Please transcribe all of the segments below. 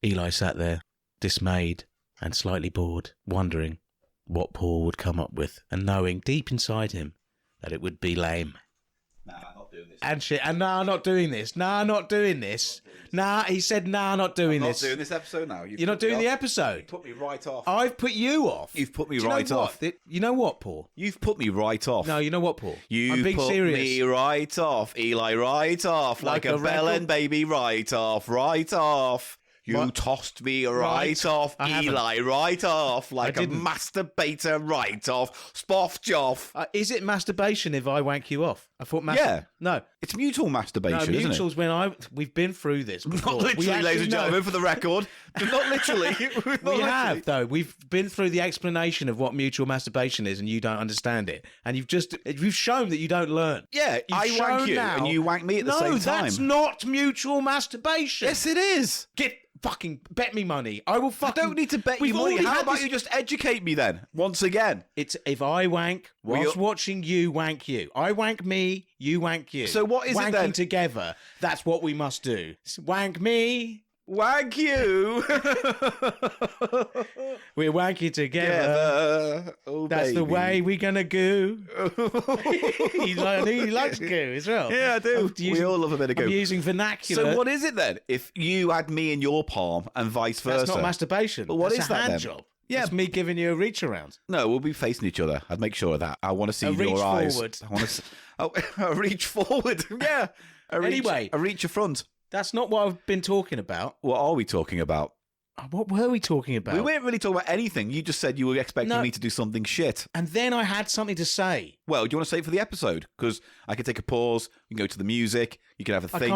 Eli sat there, dismayed and slightly bored, wondering what Paul would come up with, and knowing deep inside him that it would be lame. Nah, I'm not doing this. And shit, and nah, I'm not doing this. Nah, I'm not doing this. Nah, he said, nah, I'm not doing this. I'm not doing this episode now. You're not doing the episode. You put me right off. I've put you off. You've put me right off. You know what, Paul? You've put me right off. No, you know what, Paul? I'm being put serious. me right off, Eli, right off, like a bellend baby, right off, right off. You tossed me right off, Eli, right off, like a masturbator, right off, spoff joff. Is it masturbation if I wank you off? I thought yeah. No. It's mutual masturbation, no, isn't it? mutual's when we've been through this before. Not literally, ladies and gentlemen, for the record. Not literally. We have, though. We've been through the explanation of what mutual masturbation is, and you don't understand it. And you've shown that you don't learn. Yeah, I wank you, and you wank me at the same time. No, that's not mutual masturbation. Yes, it is. Fucking bet me money. I will fucking... I don't need to bet you money. How about you just educate me then, once again? It's if I wank whilst watching you wank you. I wank me, you wank you. So what is it then? Wanking together. That's what we must do. Wank me... Wank you. We're wanking together. Oh, that's baby. the way we're gonna go. He likes goo as well. Yeah, I do. We all love a bit of goo. I'm using vernacular. So what is it then? If you had me in your palm and vice versa. That's not masturbation. But what that's is that hand then? job. Yeah, it's me giving you a reach around. No, we'll be facing each other. I'd make sure of that. I want to see your eyes. Forward. I want to. A reach forward. Yeah. A reach a front. That's not what I've been talking about. What are we talking about? What were we talking about? We weren't really talking about anything. You just said you were expecting me to do something shit. And then I had something to say. Well, do you want to say it for the episode? Because I could take a pause. We can go to the music. You can have a think. I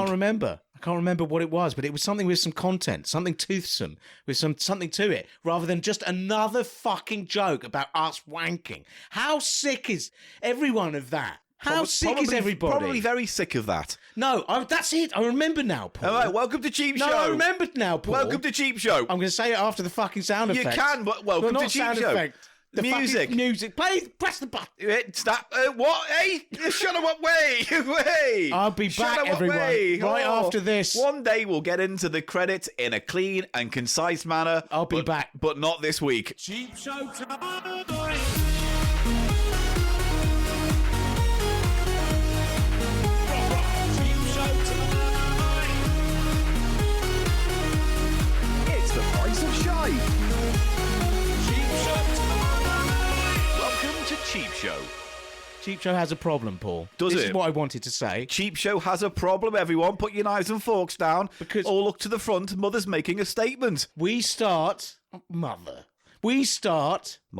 can't remember what it was, but it was something with some content, something toothsome, with something to it, rather than just another fucking joke about us wanking. How sick is everyone of that? How sick is everybody? Probably very sick of that. No, that's it. I remember now, Paul. All right, welcome to Cheap Show. No, I remembered now, Paul. Welcome to Cheap Show. I'm going to say it after the fucking sound effect. You can, but welcome to Cheap Show. The music. Music. Press the button. Stop. What? Hey? Shut up, what way? Way. I'll be back, everyone. Right after this. One day we'll get into the credits in a clean and concise manner. I'll be back. But not this week. Cheap Show time. Welcome to Cheap Show. Cheap Show has a problem, Paul. This is what I wanted to say. Cheap Show has a problem, everyone. Put your knives and forks down. Because all look to the front. Mother's making a statement. We start...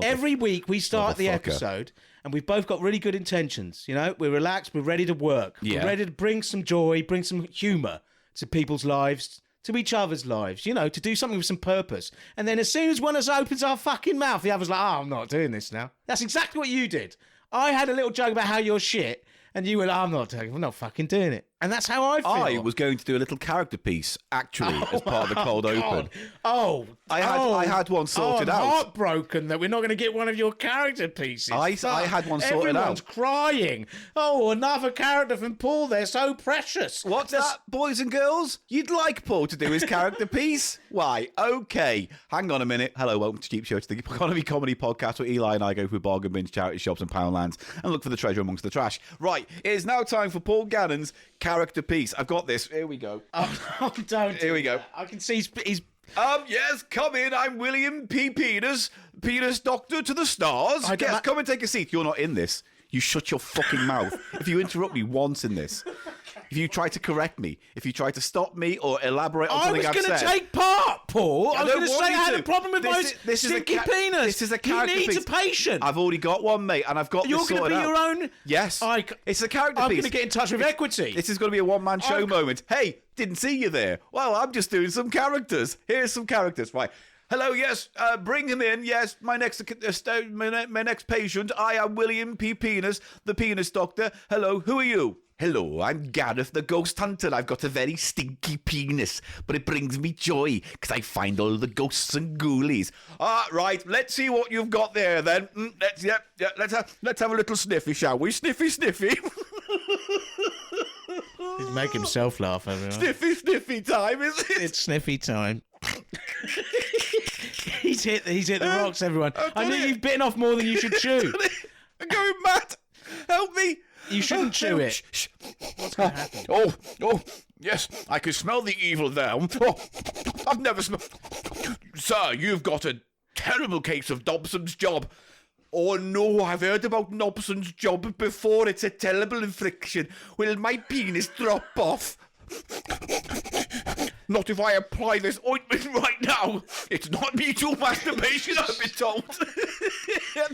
Every week we start the episode, and we've both got really good intentions. You know, we're relaxed, we're ready to work. Yeah. We're ready to bring some joy, bring some humour to people's lives, to each other's lives, you know, to do something with some purpose. And then as soon as one of us opens our fucking mouth, the other's like, I'm not doing this now. That's exactly what you did. I had a little joke about how you're shit, and you went, I'm not fucking doing it. And that's how I feel. I was going to do a little character piece, actually, as part of the cold open. I had one sorted out. I'm heartbroken that we're not going to get one of your character pieces. I had one sorted out. Everyone's crying. Oh, another character from Paul. They're so precious. What's that, boys and girls? You'd like Paul to do his character piece? Why, okay. Hang on a minute. Hello, welcome to Cheap Show, to the Economy Comedy Podcast, where Eli and I go through bargain bins, charity shops and Poundlands and look for the treasure amongst the trash. Right, it is now time for Paul Gannon's character piece. I've got this. Here we go. Oh, don't. Here we go. I can see he's yes, come in. I'm William P. Penis Doctor to the stars. Yes, come and take a seat. You're not in this. You shut your fucking mouth. If you interrupt me once in this, if you try to correct me, if you try to stop me or elaborate on something I've said. I was going to take part, Paul. I was going to say I had a problem with my stinky penis. This is a character piece. He needs a patient. I've already got one, mate, and I've got this sorted out. You're going to be your own... Yes. It's a character piece. I'm going to get in touch with Equity. This is going to be a one-man show moment. Hey, didn't see you there. Well, I'm just doing some characters. Here's some characters. Right. Hello, yes, bring him in. Yes, my next patient. I am William P. Penis, the penis doctor. Hello, who are you? Hello, I'm Gareth the Ghost Hunter. I've got a very stinky penis, but it brings me joy because I find all the ghosts and ghoulies. Right, let's see what you've got there then. Let's have a little sniffy, shall we? Sniffy. He's making himself laugh, everyone. Sniffy time, is it? It's sniffy time. He's hit the rocks, everyone. I knew you've bitten off more than you should chew. I'm going mad. Help me. You shouldn't chew it. Shh. What's going to happen? Oh, yes, I can smell the evil now. Oh, I've never smelled... Sir, you've got a terrible case of Dobson's job. Oh no, I've heard about Dobson's job before. It's a terrible infliction. Will my penis drop off? Not if I apply this ointment right now. It's not mutual masturbation, I've been told.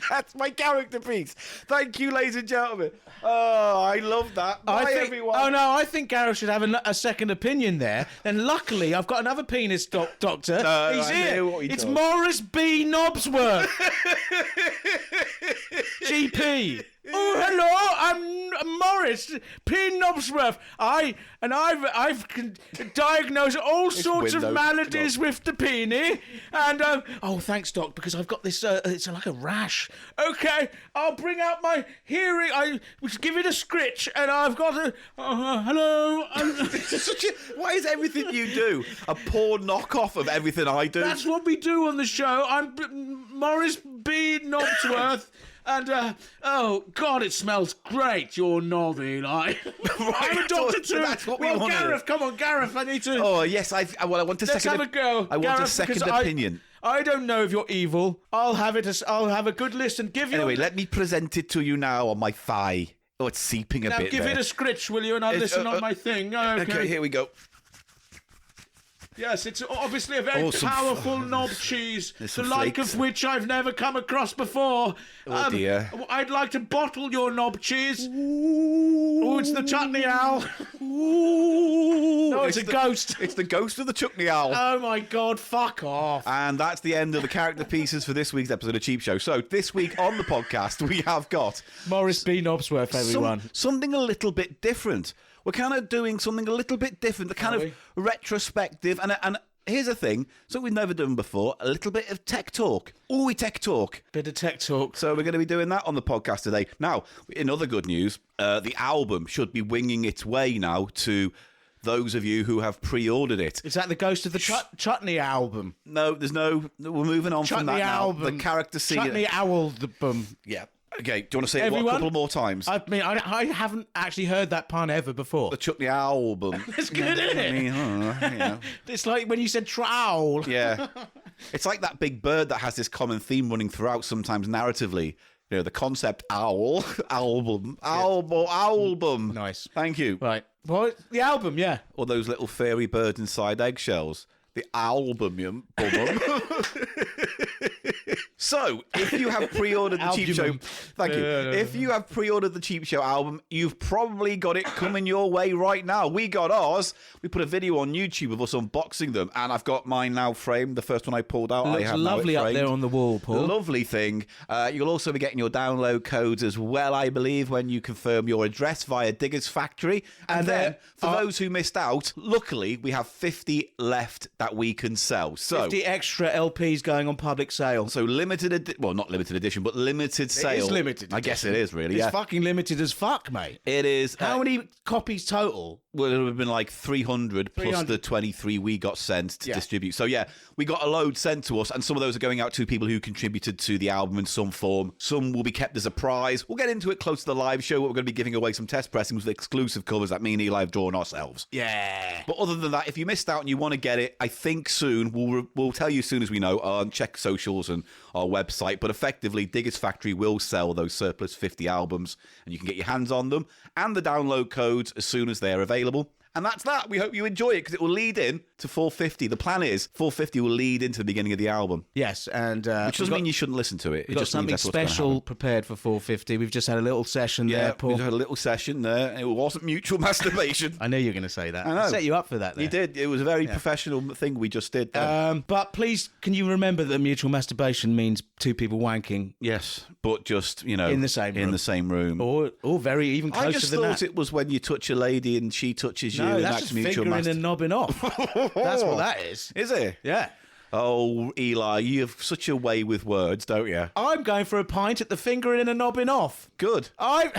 That's my character piece. Thank you, ladies and gentlemen. Oh, I love that. Bye, everyone. Oh, no, I think Gareth should have a second opinion there. Then luckily, I've got another penis doctor. He's here. It's Morris B. Knobsworth. GP. Oh, hello, I'm Morris P. Knobsworth. I've diagnosed all sorts of maladies with the peenie. And, oh, thanks, Doc, because I've got this, it's like a rash. Okay, I'll bring out my hearing, I give it a scritch, and I've got a, hello. Why is everything you do a poor knockoff of everything I do? That's what we do on the show. I'm Morris B. Knobsworth. And, oh, God, it smells great, your knob, Eli. I'm a doctor, too. That's what we wanted. Gareth, come on, Gareth, I need to... Oh, yes, I want a Let's second... have a go. I want Gareth, a second because opinion. I don't know if you're evil. I'll have a good listen. Anyway, let me present it to you now on my thigh. Oh, it's seeping a bit Now, give it a scritch, will you, and I'll listen on my thing. Okay, here we go. Yes, it's obviously a very powerful knob cheese, the like of which I've never come across before. Oh, dear. I'd like to bottle your knob cheese. Oh, it's the chutney owl. No, it's a ghost. It's the ghost of the chutney owl. Oh, my God, fuck off. And that's the end of the character pieces for this week's episode of Cheap Show. So this week on the podcast, we have got... Morris B. Knobsworth, everyone. Something a little bit different. We're kind of doing something a little bit different, the kind of retrospective. And here's the thing, something we've never done before, a little bit of tech talk. Ooh, tech talk. Bit of tech talk. So we're going to be doing that on the podcast today. Now, in other good news, the album should be winging its way now to those of you who have pre-ordered it. Is that the Ghost of the Chutney album? No, we're moving on Chutney from that album. now. The character scene. Chutney owl the bum. Yeah. Okay, do you want to say it a couple more times? I mean, I haven't actually heard that pun ever before. The Chutney album. It's good, isn't it? I mean, you know. It's like when you said trowel. Yeah. It's like that big bird that has this common theme running throughout, sometimes narratively. You know, the concept owl, album. Nice. Thank you. Right. Well, the album, yeah. Or those little fairy birds inside eggshells. The album. So, if you have pre-ordered the Cheap Show... Thank you. If you have pre-ordered the Cheap Show album, you've probably got it coming your way right now. We got ours. We put a video on YouTube of us unboxing them, and I've got mine now framed. The first one I pulled out, Looks I have lovely now it up framed. there on the wall, Paul. Lovely thing. You'll also be getting your download codes as well, I believe, when you confirm your address via Diggers Factory. And then, for those who missed out, luckily, we have 50 left that we can sell. So 50 extra LPs going on public sale. So not limited edition, but limited sale. It is limited edition. I guess it is, really. It's fucking limited as fuck, mate. It is. How many copies total? Well, it would have been like 300 plus the 23 we got sent to distribute. So, yeah, we got a load sent to us, and some of those are going out to people who contributed to the album in some form. Some will be kept as a prize. We'll get into it close to the live show. We're going to be giving away some test pressings with exclusive covers that me and Eli have drawn ourselves. Yeah. But other than that, if you missed out and you want to get it, I think soon, we'll tell you as soon as we know. Check socials and our website. But effectively, Diggers Factory will sell those surplus 50 albums, and you can get your hands on them and the download codes as soon as they're available. And that's that. We hope you enjoy it, because it will lead in to 450. The plan is 450 will lead into the beginning of the album. Yes, and which doesn't mean you shouldn't listen to it. We've got something special prepared for 450. We've just had a little session there, Paul. We've had a little session there, and it wasn't mutual masturbation. I knew you were going to say that. I know. I set you up for that there. You did. It was a very professional thing we just did there. But please, can you remember that mutual masturbation means two people wanking? Yes, but just, in the same room. In the same room. Or very even closer than that. I just thought it was when you touch a lady and she touches you. No, and that's just fingering and knobbing off. That's what that is. Is it? Yeah. Oh, Eli, you have such a way with words, don't you? I'm going for a pint at the fingering and a knobbing off. Good. Right,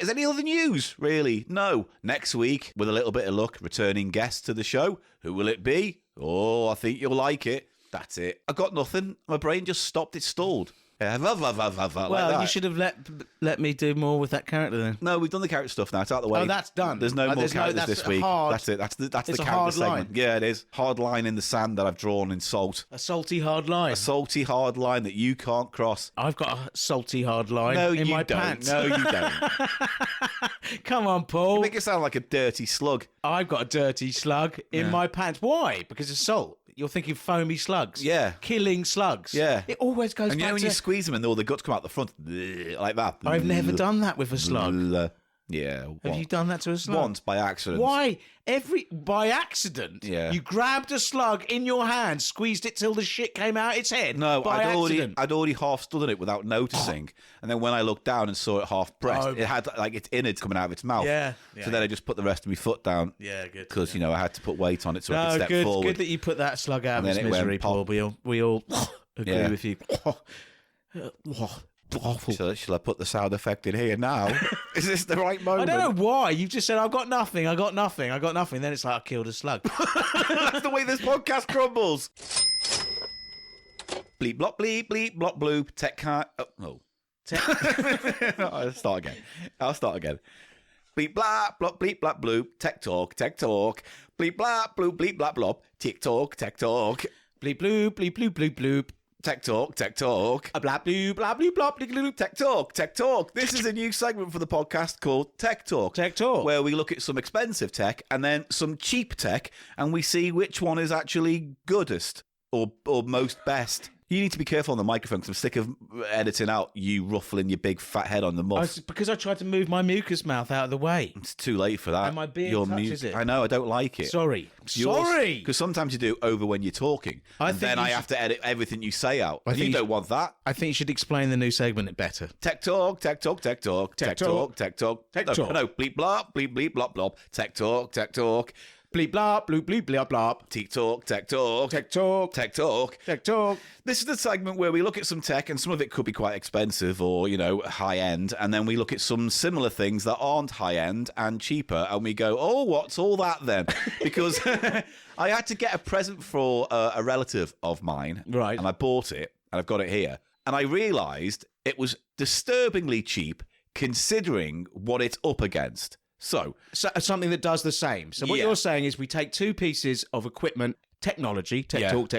is any other news, really? No. Next week, with a little bit of luck, returning guest to the show. Who will it be? Oh, I think you'll like it. That's it. I got nothing. My brain just stopped. It stalled. Well, like you should have let me do more with that character then. No, we've done the character stuff now. It's out of the way. Oh, that's done. There's no more characters this week. Hard, that's it. That's the it's character a hard segment. line. Yeah, it is. Hard line in the sand that I've drawn in salt. A salty hard line. A salty hard line that you can't cross. I've got a salty hard line in my don't. pants. No, you don't. Come on, Paul. Make it sound like a dirty slug. I've got a dirty slug in my pants. Why? Because of salt. You're thinking foamy slugs. Yeah. Killing slugs. Yeah. It always goes And back you know when to... you squeeze them and all the guts come out the front like that? I've never done that with a slug. Yeah. Have you done that to a slug? Once by accident. Why? By accident? Yeah. You grabbed a slug in your hand, squeezed it till the shit came out its head. No, I'd accident. already half stood on it without noticing. And then when I looked down and saw it half pressed, it had like its innards coming out of its mouth. Yeah. So then I just put the rest of my foot down. Yeah, good. Because, I had to put weight on it so I could step good, forward. good that you put that slug out of And its then it went misery, pop. Paul. We all agree with you. Shall I put the sound effect in here now? Is this the right I moment? don't know why. You've just said, I've got nothing. Then it's like, I killed a slug. That's the way this podcast crumbles. Bleep, blop, bleep, bleep, blop, bloop, tech car. Oh, no. I'll start again. Bleep, blah, blop, bleep, blop, bloop, tech talk. Bleep, blah, bloop, bleep, blop, blop, tick talk. Bleep, bloop, bleep, bloop, bloop, bloop. Tech talk. A blah, bloop, blah, bloop, blop, bleep, bloop. Tech talk. This is a new segment for the podcast called Tech Talk. Tech Talk. Where we look at some expensive tech and then some cheap tech and we see which one is actually goodest or most best. You need to be careful on the microphone because I'm sick of editing out you ruffling your big fat head on the muff. Because I tried to move my mucus mouth out of the way. It's too late for that. And my beard touches it. I know, I don't like it. Sorry. Because sometimes you do over when you're talking. I have to edit everything you say out. I think you don't want that. I think you should explain the new segment better. Tech talk. Tech talk. No, bleep blop, bleep bleep blop blop. Tech talk. Bleep blop, bloop bleep blop blop. Tech talk. Tech talk. This is the segment where we look at some tech, and some of it could be quite expensive or, high end, and then we look at some similar things that aren't high end and cheaper, and we go, oh, what's all that then? Because I had to get a present for a relative of mine, right? And I bought it, and I've got it here, and I realised it was disturbingly cheap considering what it's up against. So something that does the same. So what you're saying is we take two pieces of equipment, technology, tech talk,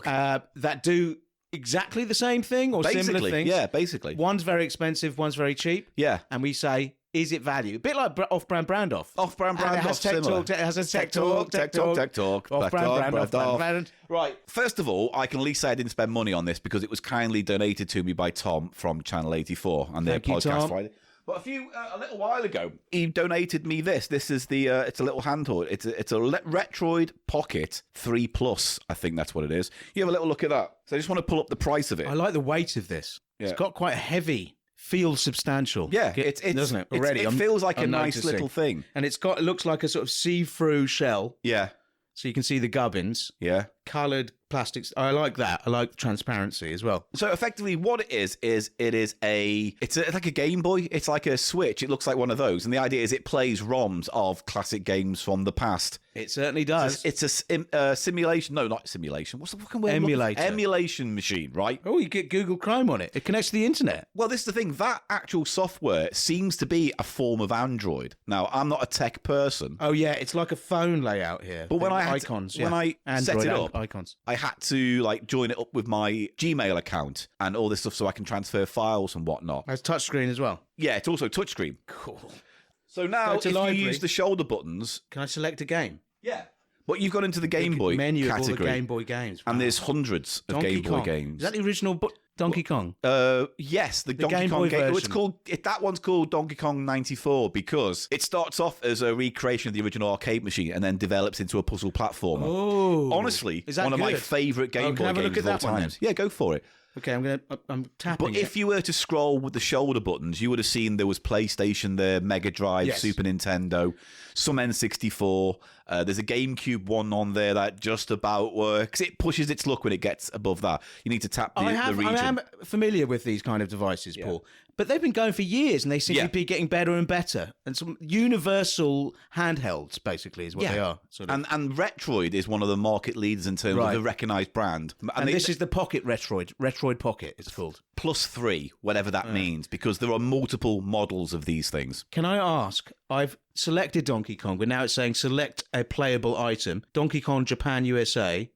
that do exactly the same thing or similar things. Yeah, basically. One's very expensive, one's very cheap. Yeah. And we say, is it value? A bit like off-brand brand off. Off-brand brand off, similar. It has a tech talk. Off-brand brand off. Right. First of all, I can at least say I didn't spend money on this because it was kindly donated to me by Tom from Channel 84 and their podcast Tom. Friday. But a little while ago, he donated me this. This is it's a little handheld. It's a Retroid Pocket 3 Plus. I think that's what it is. You have a little look at that. So I just want to pull up the price of it. I like the weight of this. Yeah. It's got quite a heavy, feels substantial. Yeah, doesn't it? Already, it feels like a nice little thing. And it looks like a sort of see-through shell. Yeah. So you can see the gubbins. Yeah. Coloured plastics. I like that. I like transparency as well. So effectively what it is it's like a Game Boy. It's like a Switch. It looks like one of those. And the idea is it plays ROMs of classic games from the past. It certainly does. It's a simulation. No, not simulation. What's the fucking word? Emulator. Emulation machine, right? Oh, you get Google Chrome on it. It connects to the internet. Well, this is the thing. That actual software seems to be a form of Android. Now, I'm not a tech person. Oh, yeah. It's like a phone layout here. But when I had icons, when I set Android it up, icons. I had to join it up with my Gmail account and all this stuff so I can transfer files and whatnot. It's touchscreen as well. Yeah, it's also touchscreen. Cool. So now, if you use the shoulder buttons, can I select a game? Yeah. But you've got into the Game Boy menu category. Of all the Game Boy games. And there's hundreds of Donkey Game Boy Kong. games. Is that the original Donkey Kong? Yes, the Donkey Game Kong Boy game. version. It's called that one's called Donkey Kong 94 because it starts off as a recreation of the original arcade machine and then develops into a puzzle platformer. Oh, honestly, is that one of my good? favourite Game Boy can I have a games look at of all that one times. then? Yeah, go for it. Okay, I'm tapping. But if you were to scroll with the shoulder buttons, you would have seen there was PlayStation there, Mega Drive, Yes. Super Nintendo, some N64. There's a GameCube one on there that just about works. It pushes its luck when it gets above that. You need to tap the region. I am familiar with these kind of devices, Paul. But they've been going for years, and they seem Yeah. to be getting better and better. And some universal handhelds, basically, is what they are. Sort of. And Retroid is one of the market leaders in terms of the recognised brand. And this is the Pocket Retroid Pocket, it's called. +3, whatever that means, because there are multiple models of these things. Can I ask, I've selected Donkey Kong, but now it's saying select a playable item. Donkey Kong Japan USA,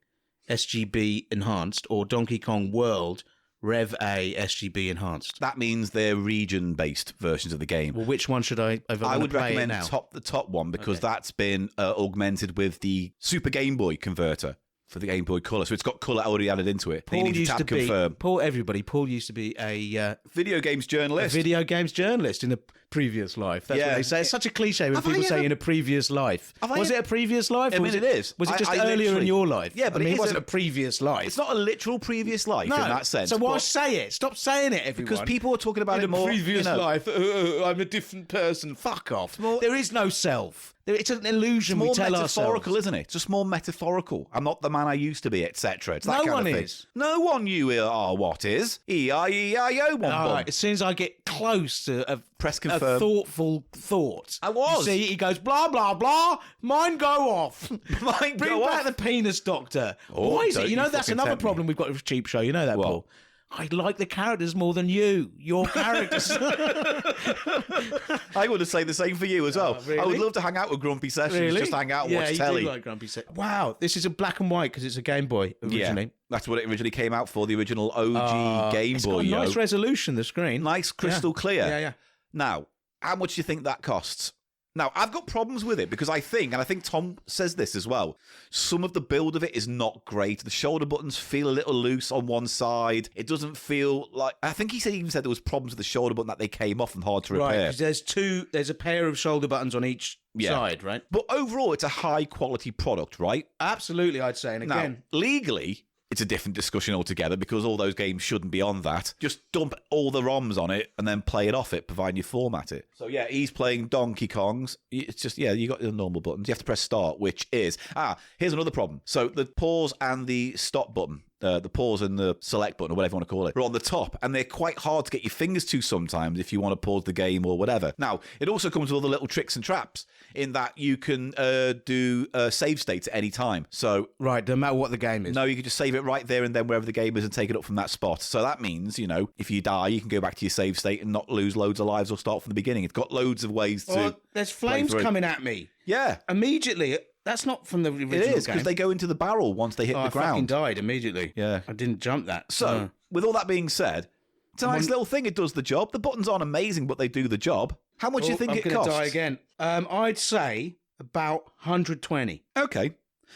SGB Enhanced, or Donkey Kong World, Rev A, SGB Enhanced. That means they're region-based versions of the game. Well, which one should I would play recommend now? the top one because that's been augmented with the Super Game Boy converter for the Game Boy Color. So it's got colour already added into it. Paul you need to used tap to be confirm. Paul used to be a Video games journalist. video games journalist in a previous life. That's what they say. It's such a cliche when Have people I say ever- in a previous life. Have I Was ever- it a previous life? I or mean, was it is. Was it just I earlier in literally- your life? Yeah, but I mean, it it wasn't isn't- a previous life. It's not a literal previous life in that sense. So why but- say it? Stop saying it, everyone. Because people are talking about in it a more. previous you know, life, I'm a different person. Fuck off. There is no self. It's an illusion we more tell metaphorical, ourselves. isn't it? Just more metaphorical. I'm not the man I used to be, etc. It's that No kind one of thing. is. No one you are what is. E-I-E-I-O one All bum. right, as soon as I get close to Press a confirm. thoughtful thought, I was. You see, he goes blah blah blah. Mine go off. Mine Bring go back off. the penis doctor. Oh, Why is don't it? you That's fucking another tempt me. problem we've got with Cheap Show. You know that, What? Paul. I like the characters more than you. Your characters. I would have said the same for you as well. really? I would love to hang out with Grumpy Sessions, just hang out and watch you telly. do like Grumpy Set. Wow, this is a black and white because it's a Game Boy originally. Yeah, that's what it originally came out for, the original OG Game It's Boy. got a nice yo. resolution, the screen. Nice, crystal clear. Yeah, yeah. Now, how much do you think that costs? Now, I've got problems with it because I think Tom says this as well, some of the build of it is not great. The shoulder buttons feel a little loose on one side. It doesn't feel like... I think he even said there was problems with the shoulder button that they came off and hard to Right, repair. because there's a pair of shoulder buttons on each side, right? But overall, it's a high-quality product, right? Absolutely, I'd say. And Now, again, legally... it's a different discussion altogether because all those games shouldn't be on that. Just dump all the ROMs on it and then play it off it, providing you format it. So yeah, he's playing Donkey Kong's. It's just, you got the normal buttons. You have to press start, which is... here's another problem. So the pause and the stop button, the pause and the select button, or whatever you want to call it, are on the top, and they're quite hard to get your fingers to sometimes if you want to pause the game or whatever. Now, it also comes with all the little tricks and traps in that you can do save states at any time. So right, no matter what the game is. no, you can just save it right there and then wherever the game is and take it up from that spot. So that means, if you die, you can go back to your save state and not lose loads of lives or start from the beginning. It's got loads of ways to... Oh, there's flames through. coming at me. Yeah, immediately. That's not from the original it is, game. because they go into the barrel once they hit the I fucking ground. died immediately. Yeah. I didn't jump that. So, with all that being said, it's a nice little thing. It does the job. The buttons aren't amazing, but they do the job. How much do you think I'm it gonna costs? die again. I'd say about 120. Okay.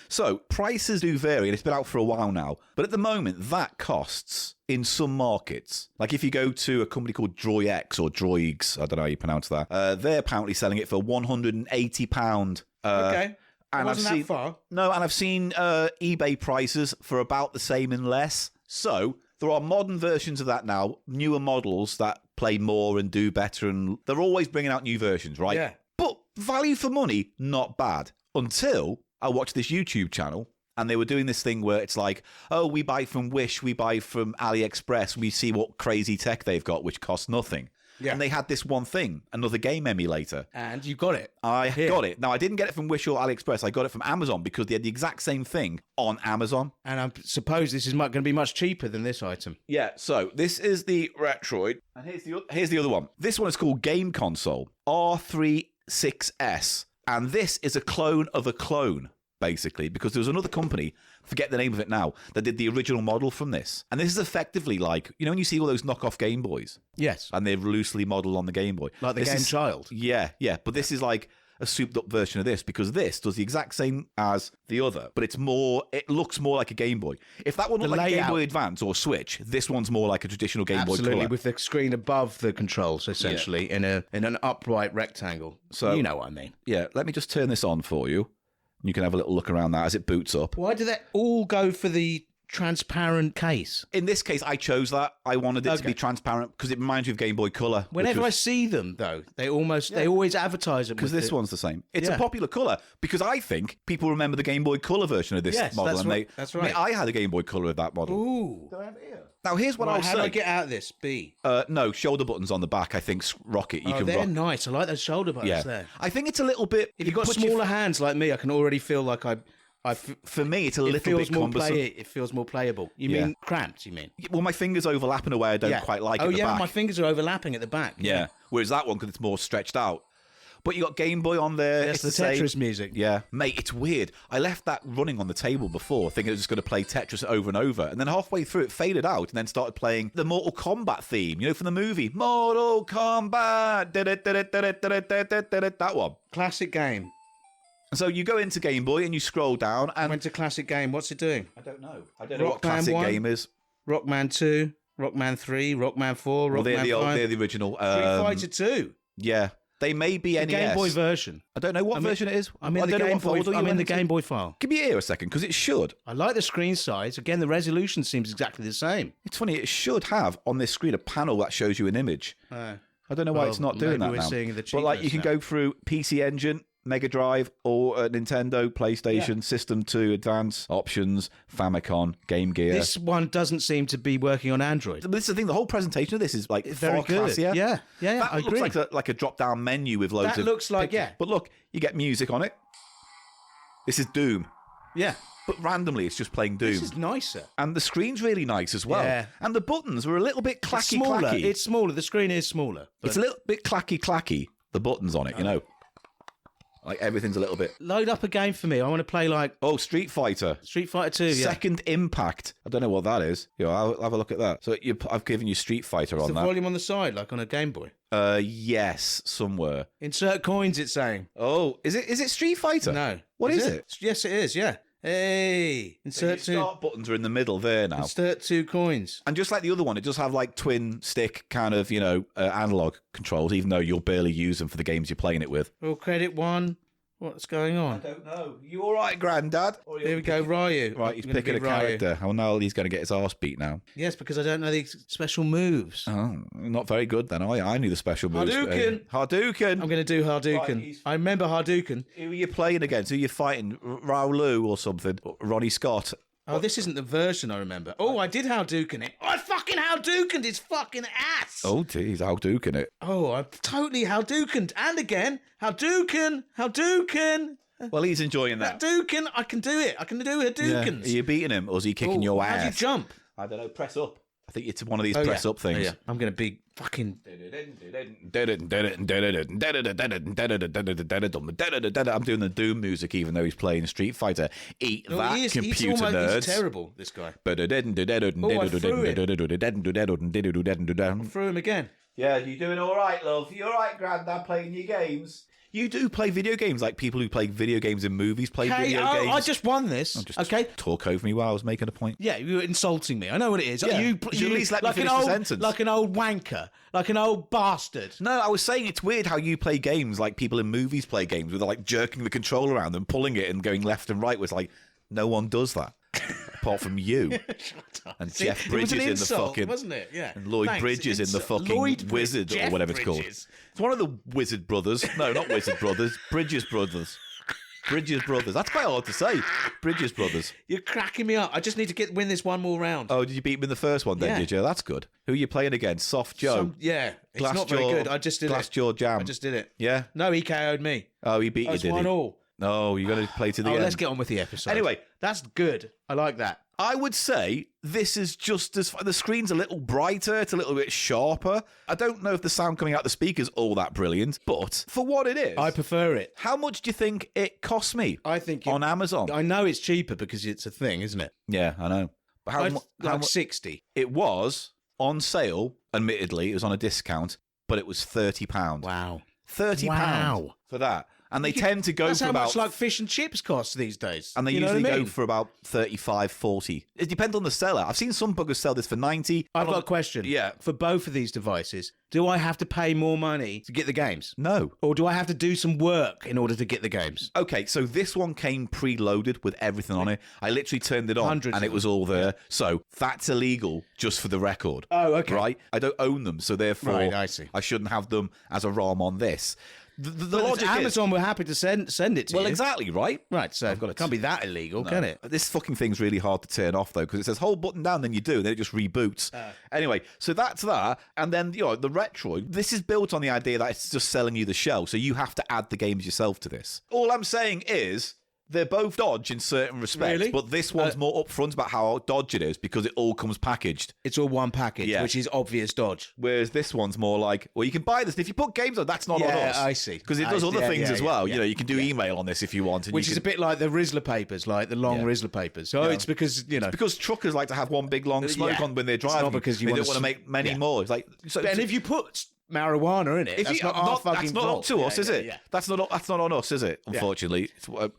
So, prices do vary, and it's been out for a while now. But at the moment, that costs, in some markets, like if you go to a company called Droix or Droigs, I don't know how you pronounce that, they're apparently selling it for £180. Okay. And wasn't that far. No, and I've seen eBay prices for about the same and less. So there are modern versions of that now, newer models that play more and do better, and they're always bringing out new versions, right? Yeah. But value for money, not bad. Until I watched this YouTube channel, and they were doing this thing where it's like, oh, we buy from Wish, we buy from AliExpress, we see what crazy tech they've got, which costs nothing. Yeah. And they had this one thing, another game emulator. And you got it. I got it. Now, I didn't get it from Wish or AliExpress. I got it from Amazon because they had the exact same thing on Amazon. And I suppose this is going to be much cheaper than this item. Yeah, so this is the Retroid. And here's the other one. This one is called Game Console R36S. And this is a clone of a clone, basically, because there was another company, forget the name of it now, that did the original model from this. And this is effectively like, when you see all those knockoff Game Boys, Yes. and they're loosely modeled on the Game Boy. Like the This game is- Child. Yeah, yeah. But this is like a souped up version of this, because this does the exact same as the other, but it looks more like a Game Boy. If that one looked like a Game Boy Advance or Switch, this one's more like a traditional Game Boy Absolutely, Color. with the screen above the controls, essentially, in an upright rectangle. So- you know what I mean. Yeah, let me just turn this on for you. You can have a little look around that as it boots up. Why do they all go for the transparent case. In this case, I chose that. I wanted it to Okay. be transparent because it reminds you of Game Boy Color. Whenever I see them, though, they always advertise them. Because this one's the same. It's Yeah. a popular colour because I think people remember the Game Boy Color version of this Yes, model. that's and right. That's right. I had a Game Boy Color of that model. Ooh. Now, here's what Right, I'll how do I say. get out of this? B. No, shoulder buttons on the back, I think, rocket. You Oh, can they're rock. nice. I like those shoulder buttons Yeah. there. I think it's a little bit... If you've got put your- smaller hands like me, I can already feel like For me, it's a it little feels bit more cumbersome. it feels more playable. You Yeah. mean cramped, you mean? Well, my fingers overlap in a way I don't quite like Oh, at the yeah, back. my fingers are overlapping at the back. Yeah. Whereas that one, because it's more stretched out. But you got Game Boy on there. That's it's the same. Tetris music. Yeah. Mate, it's weird. I left that running on the table before, thinking it was just going to play Tetris over and over. And then halfway through, it faded out and then started playing the Mortal Kombat theme, from the movie. Mortal Kombat. That one. Classic game. So you go into Game Boy and you scroll down and... Went to classic game. What's it doing? I don't know. I don't know what Rockman classic 1? game is. Rockman 2, Rockman 3, Rockman 4, Well, Rockman they're 5. they're the original. Street Fighter 2. Yeah. They may be The NES. Game Boy version. I don't know what version it is. I'm I in the don't know Game what folder Boy. you I'm in went the into. Game Boy file. Give me your ear a second, because it should. I like the screen size. Again, the resolution seems exactly the same. It's funny, it should have on this screen a panel that shows you an image. I don't know why Well, it's not doing maybe that we're now. seeing the But like, you cheapness can now. go through PC Engine, Mega Drive, or Nintendo, PlayStation, System 2, Advance, Options, Famicom, Game Gear. This one doesn't seem to be working on Android. This is the thing. The whole presentation of this is like Very far good. classier. Yeah, That I looks agree. like a drop-down menu with loads That of. looks like, pictures. yeah. But look, you get music on it. This is Doom, Yeah. but randomly it's just playing Doom. This is nicer. And the screen's really nice as well. Yeah. And the buttons were a little bit It's clacky. smaller. It's smaller. The screen is smaller. But It's a little bit clacky. The buttons on it, Like everything's a little bit. load up a game for me. I want to play like Oh, Street Fighter. Street Fighter 2. Yeah. Second Impact. I don't know what that is. I'll have a look at that. So I've given you Street Fighter Is on the that. volume on the side, like on a Game Boy? Yes, somewhere. Insert coins, it's saying. Oh, is it Street Fighter? No. What is it? Yes, it is, yeah. Hey. So your Insert two. start buttons are in the middle there now. Insert 2 coins. And just like the other one, it does have like twin stick kind of, analog controls, even though you'll barely use them for the games you're playing it with. Roll credit 1. What's going on? don't know. You all right, Grandad? Here we go, Ryu. Right, he's I'm gonna picking a be Ryu. character. Oh no, he's going to get his arse beat now. Yes, because I don't know the special moves. Oh, not very good then. I knew the special moves. Hadouken! Hadouken! I'm going to do Hadouken. Right, he's- I remember Hadouken. Who are you playing against? Who are you fighting? Raulu or something? Ronnie Scott? Oh, this isn't the version I remember. Oh, I did Hadouken it. I fucking Hadoukened his fucking ass. Oh, geez, Hadouken it. Oh, I totally Hadoukened. And again, Hadouken. Well, he's enjoying that. Hadouken. I can do it. I can do Yeah. Hadoukens. Are you beating him or is he kicking your ass? How do you jump? I don't know. Press up. I think it's one of these Oh, press yeah. up things. Oh, yeah. I'm going to be fucking... I'm doing the Doom music even though he's playing Street Fighter. Eat No, that, he's computer almost, nerds. He's terrible, this guy. Yeah, Threw him again. you doing all right, love? You all right, Grandad, playing your games? You do play video games like people who play video games in movies play Hey, video oh, games. I just won this. Just Okay. talk over me while I was making a point. Yeah, you were insulting me. I know what it is. Yeah, You you at least let me like finish an the old, sentence. Like an old wanker. Like an old bastard. No, I was saying it's weird how you play games like people in movies play games with like jerking the controller around and pulling it and going left and right. Was like no one does that apart from you and See, Jeff it was Bridges an in the insult, fucking wasn't it? Yeah. and Lloyd Thanks. Bridges in the fucking Lloyd Wizard Jeff or whatever it's called. Bridges. It's one of the Wizard brothers. No, not Wizard brothers. Bridges brothers. Bridges brothers. That's quite hard to say. Bridges brothers. You're cracking me up. I just need to win this one more round. Oh, did you beat him in the first one then, Yeah. did you? That's good. Who are you playing against? Soft Joe? Yeah. It's not very good. I just did Glass it. Jaw Jam. I just did it. Yeah? No, he KO'd me. Oh, he beat you, That's did he? 1-1. No, you're going to play to the end. Let's get on with the episode. Anyway. That's good. I like that. I would say this is just as... The screen's a little brighter. It's a little bit sharper. I don't know if the sound coming out the speaker's all that brilliant, but for what it is... I prefer it. How much do you think it cost me I think on Amazon? I know it's cheaper because it's a thing, isn't it? Yeah, I know. But how Like much... 60. It was on sale, admittedly. It was on a discount, but it was £30. Wow. £30 Wow. for that. And they tend to go That's for how about... much like fish and chips cost these days. And they You know usually what I go mean? for about 35, 40. It depends on the seller. I've seen some buggers sell this for 90. I've got a question. Yeah. For both of these devices, do I have to pay more money to get the games? No. Or do I have to do some work in order to get the games? Okay, so this one came preloaded with everything on it. I literally turned it on Hundreds and of it was all there. So that's illegal, just for the record. Oh, okay. Right? I don't own them, so therefore Right, I see. I shouldn't have them as a ROM on this. The But if logic Amazon were happy to send it to Well, you. exactly, right? Right, so it can't be that illegal, can it? This fucking thing's really hard to turn off, though, because it says hold button down, then you do, and then it just reboots. Anyway, so that's that. And then, the Retroid, this is built on the idea that it's just selling you the shell, so you have to add the games yourself to this. All I'm saying is... they're both dodge in certain respects, Really? but this one's more upfront about how dodge it is because it all comes packaged. It's all one package, Yeah. which is obvious dodge. Whereas this one's more like, well, you can buy this. And if you put games on, that's not on Yeah, us. I see. Because it does other things as well. Yeah. You know, you can do email on this if you want. And Which you is can, a bit like the Rizzler papers, like the long Yeah. Rizzler papers. So it's because, because truckers like to have one big long smoke Yeah. on when they're It's driving. not because you they wanna don't want to s- make many yeah. more. It's like, so, and if you put marijuana in it, that's not our fucking that's not fault. up to us, is it? Yeah. That's not on us, is it? Unfortunately,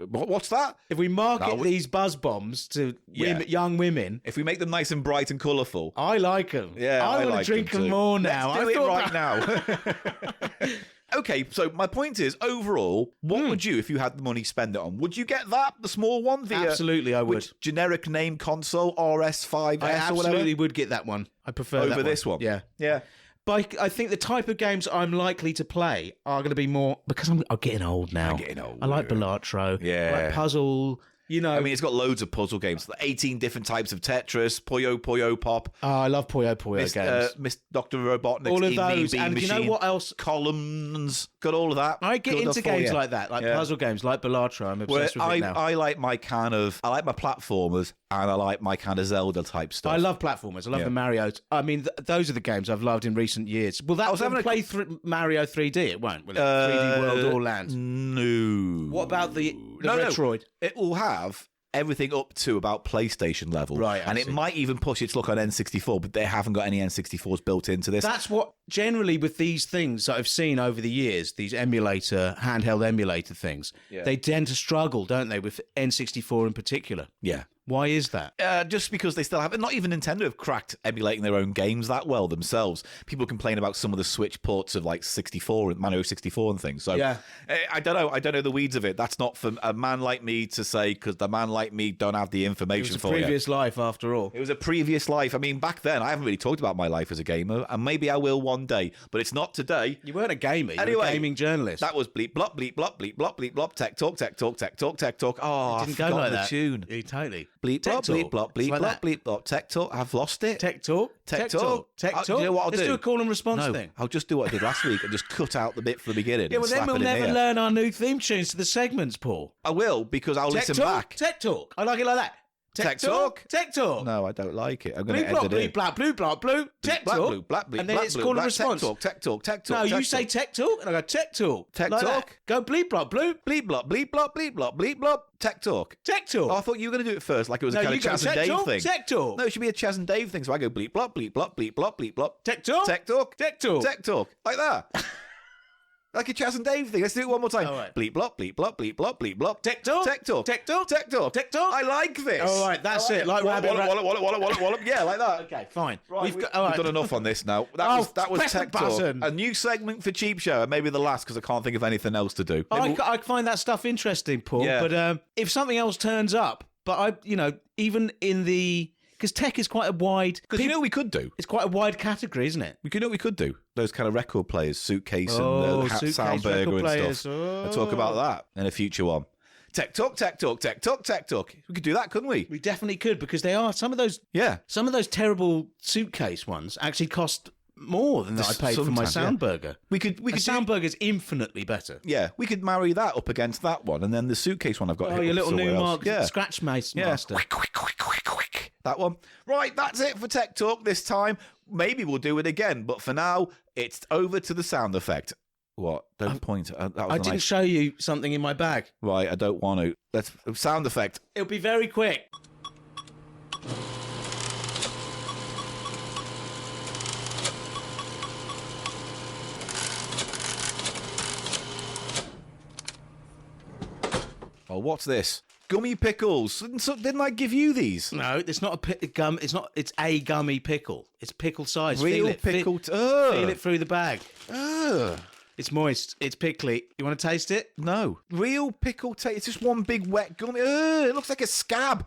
what's that? If we market No, we- these buzz bombs to Yeah. young women, If we make them nice and bright and colourful. I like them. Yeah, I want like to drink them them too. more now. Let's do I it thought right now. Okay, so my point is, overall, what would you, if you had the money, spend it on? Would you get that, the small one? The, Absolutely, I would. Which generic name console, RS5S I or whatever? absolutely would get that one. I prefer that Over this one? Yeah. Yeah. But I think the type of games I'm likely to play are going to be more because I'm getting old now. getting old, I like Balatro. Yeah. I like puzzle. You know. I mean, it's got loads of puzzle games, 18 different types of Tetris, Puyo Pop, I love Puyo games. Miss Dr. Robotnik's All of Indie those. Bean And Machine, you know what else? Columns, got all of that. I get Good into enough for games you. like that, like Yeah. puzzle games, like Balatro. I'm Where obsessed with it now. I like my platformers and I like my kind of Zelda type stuff. I love platformers. I love Yeah. the Mario. I mean, those are the games I've loved in recent years. Will that was having play Mario 3D? It won't, will it? 3D World or Land? No. What about the No. Retroid? It will have everything up to about PlayStation level. Right, I And it see. might even push its look on N64, but they haven't got any N64s built into this. That's what generally with these things that I've seen over the years, these handheld emulator things, Yeah. they tend to struggle, don't they, with N64 in particular? Yeah. Why is that? Just because they still have not even Nintendo have cracked emulating their own games that well themselves. People complain about some of the Switch ports of like 64 and Mario 64 and things. So Yeah. I don't know. I don't know the weeds of it. That's not for a man like me to say because the man like me don't have the It information was a for you. previous life, after all. It was a previous life. I mean, back then I haven't really talked about my life as a gamer, and maybe I will one day, but it's not today. You weren't a gamer. You were Anyway, a gaming journalist. That was bleep blop bleep blop bleep blop bleep blop tech talk tech talk tech talk tech talk. Oh, I didn't go forgot like the that. tune. Yeah, totally. Bleep Tech blop bleep talk. blop bleep It's like blop that. bleep blop tech talk. I've lost it. Tech talk. Tech talk. Tech talk. Do you know what I'll Let's do? do a call and response No, thing. I'll just do what I did last week and just cut out the bit from the beginning. Yeah, and well, then slap we'll it in never here. learn our new theme tunes to the segments, Paul. I will because I'll Tech listen talk. back. Tech talk. I like it like that. Tech talk? Tech talk. No, I don't like it. I'm going Bleep to blop, edit it. bleep blop, blue blop, blue. Tech Black talk. blue, black blue, And then black it's blue, called a black response. Tech talk, tech talk. No, tech you say talk. tech talk, and I go tech talk. Tech Like that. talk? Go bleep blop, blue. Bleep blop, bleep blop, bleep blop, bleep blop. Tech talk. Tech talk. Oh, I thought you were going to do it first, like it was No, a kind you of go Chaz and tech Dave talk, thing. tech talk. No, it should be a Chaz and Dave thing. So I go bleep blop, bleep blop, bleep blop, bleep blop. Tech talk. Tech talk. Tech talk. Tech talk. Like that. Like a Chaz and Dave thing. Let's do it one more time. All right. Bleep blop, bleep blop, bleep blop, bleep blop. Tech talk. Tech talk. Tech talk. Tech talk. Tech talk. I like this. All right, that's I it. Like wallop, rabbit, wallop, wallop, wallop, wallop, wallop. Yeah, like that. Okay, fine. Right, We've we've done enough on this now. Oh, That was press the Tech Talk. button. A new segment for Cheap Show, and maybe the last because I can't think of anything else to do. I find that stuff interesting, Paul. Yeah. But if something else turns up, even in the because tech is quite a wide. Because you know what we could do? It's quite a wide category, isn't it? You know what we could do? Those kind of record players, Suitcase Oh, and Suitcase Soundburger record and players. stuff. I'll talk about that in a future one. Tech Talk, Tech Talk, Tech Talk, Tech Talk. We could do that, couldn't we? We definitely could because they are some of those terrible suitcase ones actually cost more than that I paid for my Sometimes, yeah. Soundburger. We could do- Soundburger's infinitely better. Yeah, we could marry that up against that one, and then the Suitcase one I've got. Oh, hit your up little somewhere new else. mark scratch master. Quick. That one. Right, that's it for Tech Talk this time. Maybe we'll do it again, but for now, it's over to the sound effect. What? Don't point. That was I a didn't nice... show you something in my bag. Right, I don't want to. Let's sound effect. It'll be very quick. what's this? Gummy pickles. Didn't I give you these? No, it's not a gum. It's not. It's a gummy pickle. It's pickle size. Real feel it. pickle. Feel it through the bag. Ugh. It's moist. It's pickly. You want to taste it? No. Real pickle taste. It's just one big wet gummy. Ugh, it looks like a scab.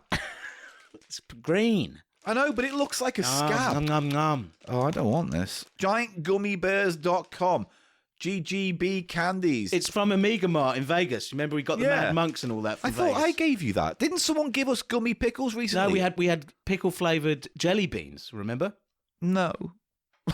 It's green. I know, but it looks like a scab. Nom, nom, nom. Oh, I don't want this. GiantGummyBears.com. GGB candies. It's from Amiga Mart in Vegas. Remember we got the Mad Monks and all that from I thought Vegas? I gave you that. Didn't someone give us gummy pickles recently? No, we had pickle flavoured jelly beans, remember? No.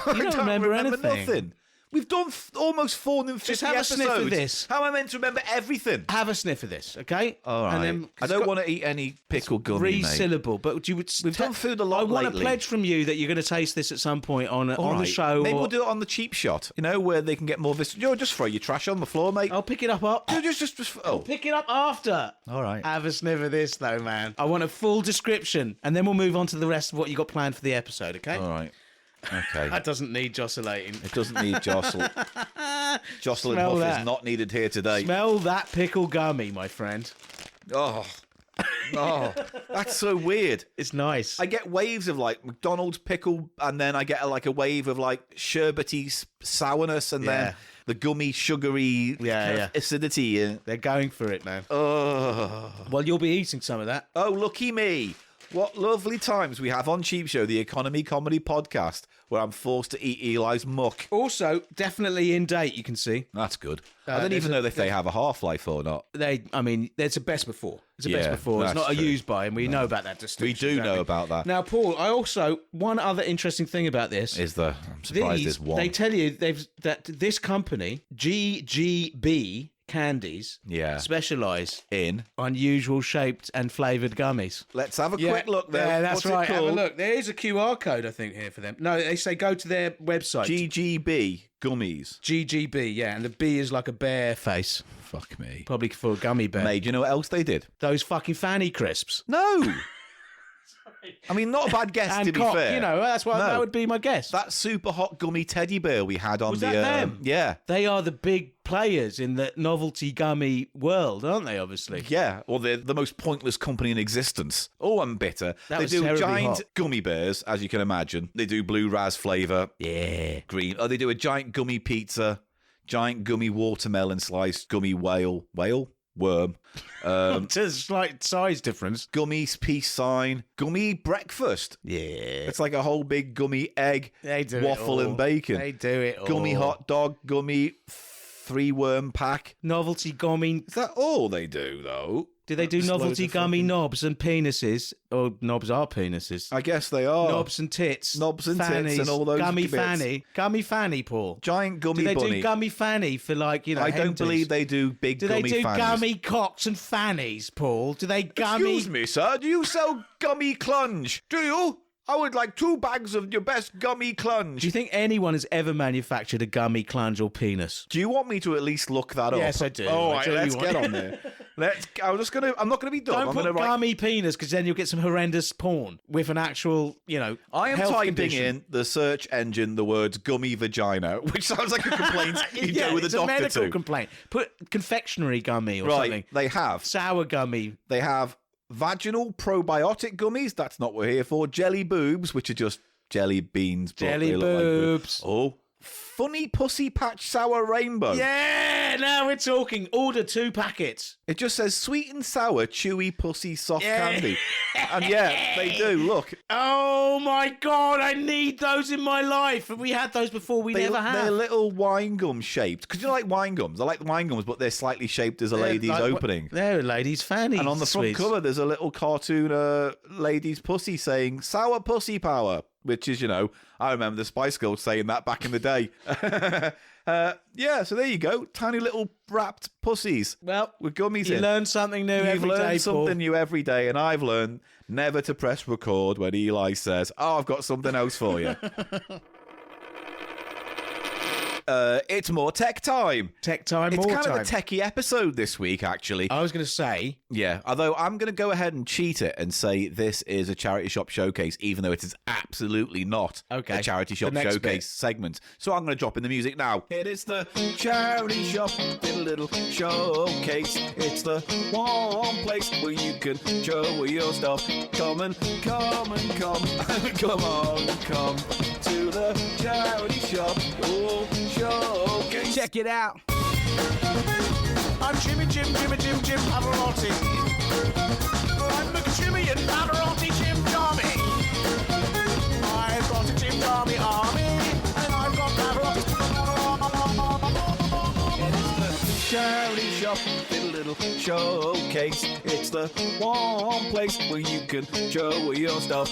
You don't remember anything. Nothing. We've done almost 450 Just have a episodes. sniff of this. How am I meant to remember everything? Have a sniff of this, okay? All right. And then, I don't want to eat any pickle gummy, mate. syllable, but you would. We've done food a lot I want lately. a pledge from you that you're going to taste this at some point on the show. Maybe we'll do it on the cheap shot, where they can get more visitors. Just throw your trash on the floor, mate. I'll pick it up. Oh. Pick it up after. All right. Have a sniff of this, though, man. I want a full description, and then we'll move on to the rest of what you got planned for the episode, okay? All right. Okay. That doesn't need jostulating. It doesn't need jostle. Jocelyn Smell Huff that. is not needed here today. Smell that pickle gummy, my friend. Oh, that's so weird. It's nice. I get waves of like McDonald's pickle, and then I get a wave of like sherbety sourness, and then the gummy, sugary kind of acidity. They're going for it, man. Oh, Well, you'll be eating some of that. oh, lucky me. What lovely times we have on Cheap Show, the economy comedy podcast, where I'm forced to eat Eli's muck. Also, definitely in date, you can see. That's good. I don't even know if they have a half-life or not. It's a best before. It's a best Yeah, before. It's that's not true. a use by, and we know about that distinction. We do don't know about that. Now, Paul, one other interesting thing about this I'm surprised there's one. They tell you that this company, GGB Candies, specialise in unusual shaped and flavoured gummies. Let's have a quick look there. Yeah, that's What's right. it Have a called? look. There is a QR code, I think, here for them. No, they say go to their website. GGB gummies. GGB, yeah, and the B is like a bear face. Fuck me. Probably for a gummy bear. Mate, do you know what else they did? Those fucking fanny crisps. No. I mean, not a bad guess, And to be cock, fair. that's what that would be my guess. That super hot gummy teddy bear we had on Was the... that them? Yeah. They are the big players in the novelty gummy world, aren't they, obviously? Yeah, or they're the most pointless company in existence. Oh, I'm bitter. That They was do terribly giant hot. gummy bears, as you can imagine. They do blue raz flavour. Yeah. Green. Oh, they do a giant gummy pizza, giant gummy watermelon slice, gummy worm, It's a slight size difference. gummy peace sign, gummy breakfast. Yeah. It's like a whole big gummy egg, They do waffle it all. and bacon. They do it all. Gummy hot dog, gummy 3-worm pack. Novelty gummy. Is that all they do, though? Do they do Just loads novelty of gummy fucking- knobs and penises? Or knobs are penises. I guess they are. Knobs and tits. Knobs and tits fannies, and all those Gummy bits. fanny. Gummy fanny, Paul. Giant gummy Do they bunny. do gummy fanny for I don't henties? believe they do big Do they gummy do fannies. gummy cocks and fannies, Paul? Do they gummy... Excuse me, sir. Do you sell gummy clunge? Do you? I would like 2 bags of your best gummy clunge. Do you think anyone has ever manufactured a gummy clunge or penis? Do you want me to at least look that up? Yes, I do. All I right, do let's want- get on there. I'm not gonna be dumb. Don't I'm put gonna write. gummy penis, because then you'll get some horrendous porn with an actual, I am health typing condition. in the search engine the words gummy vagina, which sounds like a complaint you Yeah, go with a it's doctor a medical to. complaint. Put confectionery gummy or Right, something. they have. Sour gummy. They have vaginal probiotic gummies. That's not what we're here for. Jelly boobs, which are just jelly beans. but Jelly they look like boobs. oh, funny pussy patch sour rainbow. Yeah, now we're talking. Order 2 packets. It just says sweet and sour, chewy pussy soft Yeah. candy. And yeah, they do. Look, Oh my God, I need those in my life. Have we had those before? We never they're have. little wine gum shaped. Because you like wine gums. I like wine gums, but they're slightly shaped as a lady's Like, opening. They're a lady's fanny. And on the front sweets. cover, there's a little cartoon lady's pussy saying sour pussy power, which is, I remember the Spice Girls saying that back in the day. Yeah, so there you go. Tiny little wrapped pussies. Well, with gummies you in. learn something new You've every learned day, something Paul. new every day, and I've learned never to press record when Eli says, "Oh, I've got something else for you." It's more tech time. Tech time, It's more kind time. of a techie episode this week, actually. I was going to say... Yeah, although I'm going to go ahead and cheat it and say this is a charity shop showcase, even though it is absolutely not a charity shop The next showcase bit. segment. So I'm going to drop in the music now. It is the charity shop little showcase. It's the one place where you can show your stuff. Come on, come on, come to the charity shop showcase. Check it out. I'm Jim Pavarotti. I'm McJimmy and Pavarotti Jim Jarmy. I've got a Jim Jarmy army, and I've got Pavarotti. It's the charity shop little showcase. It's the one place where you can show your stuff.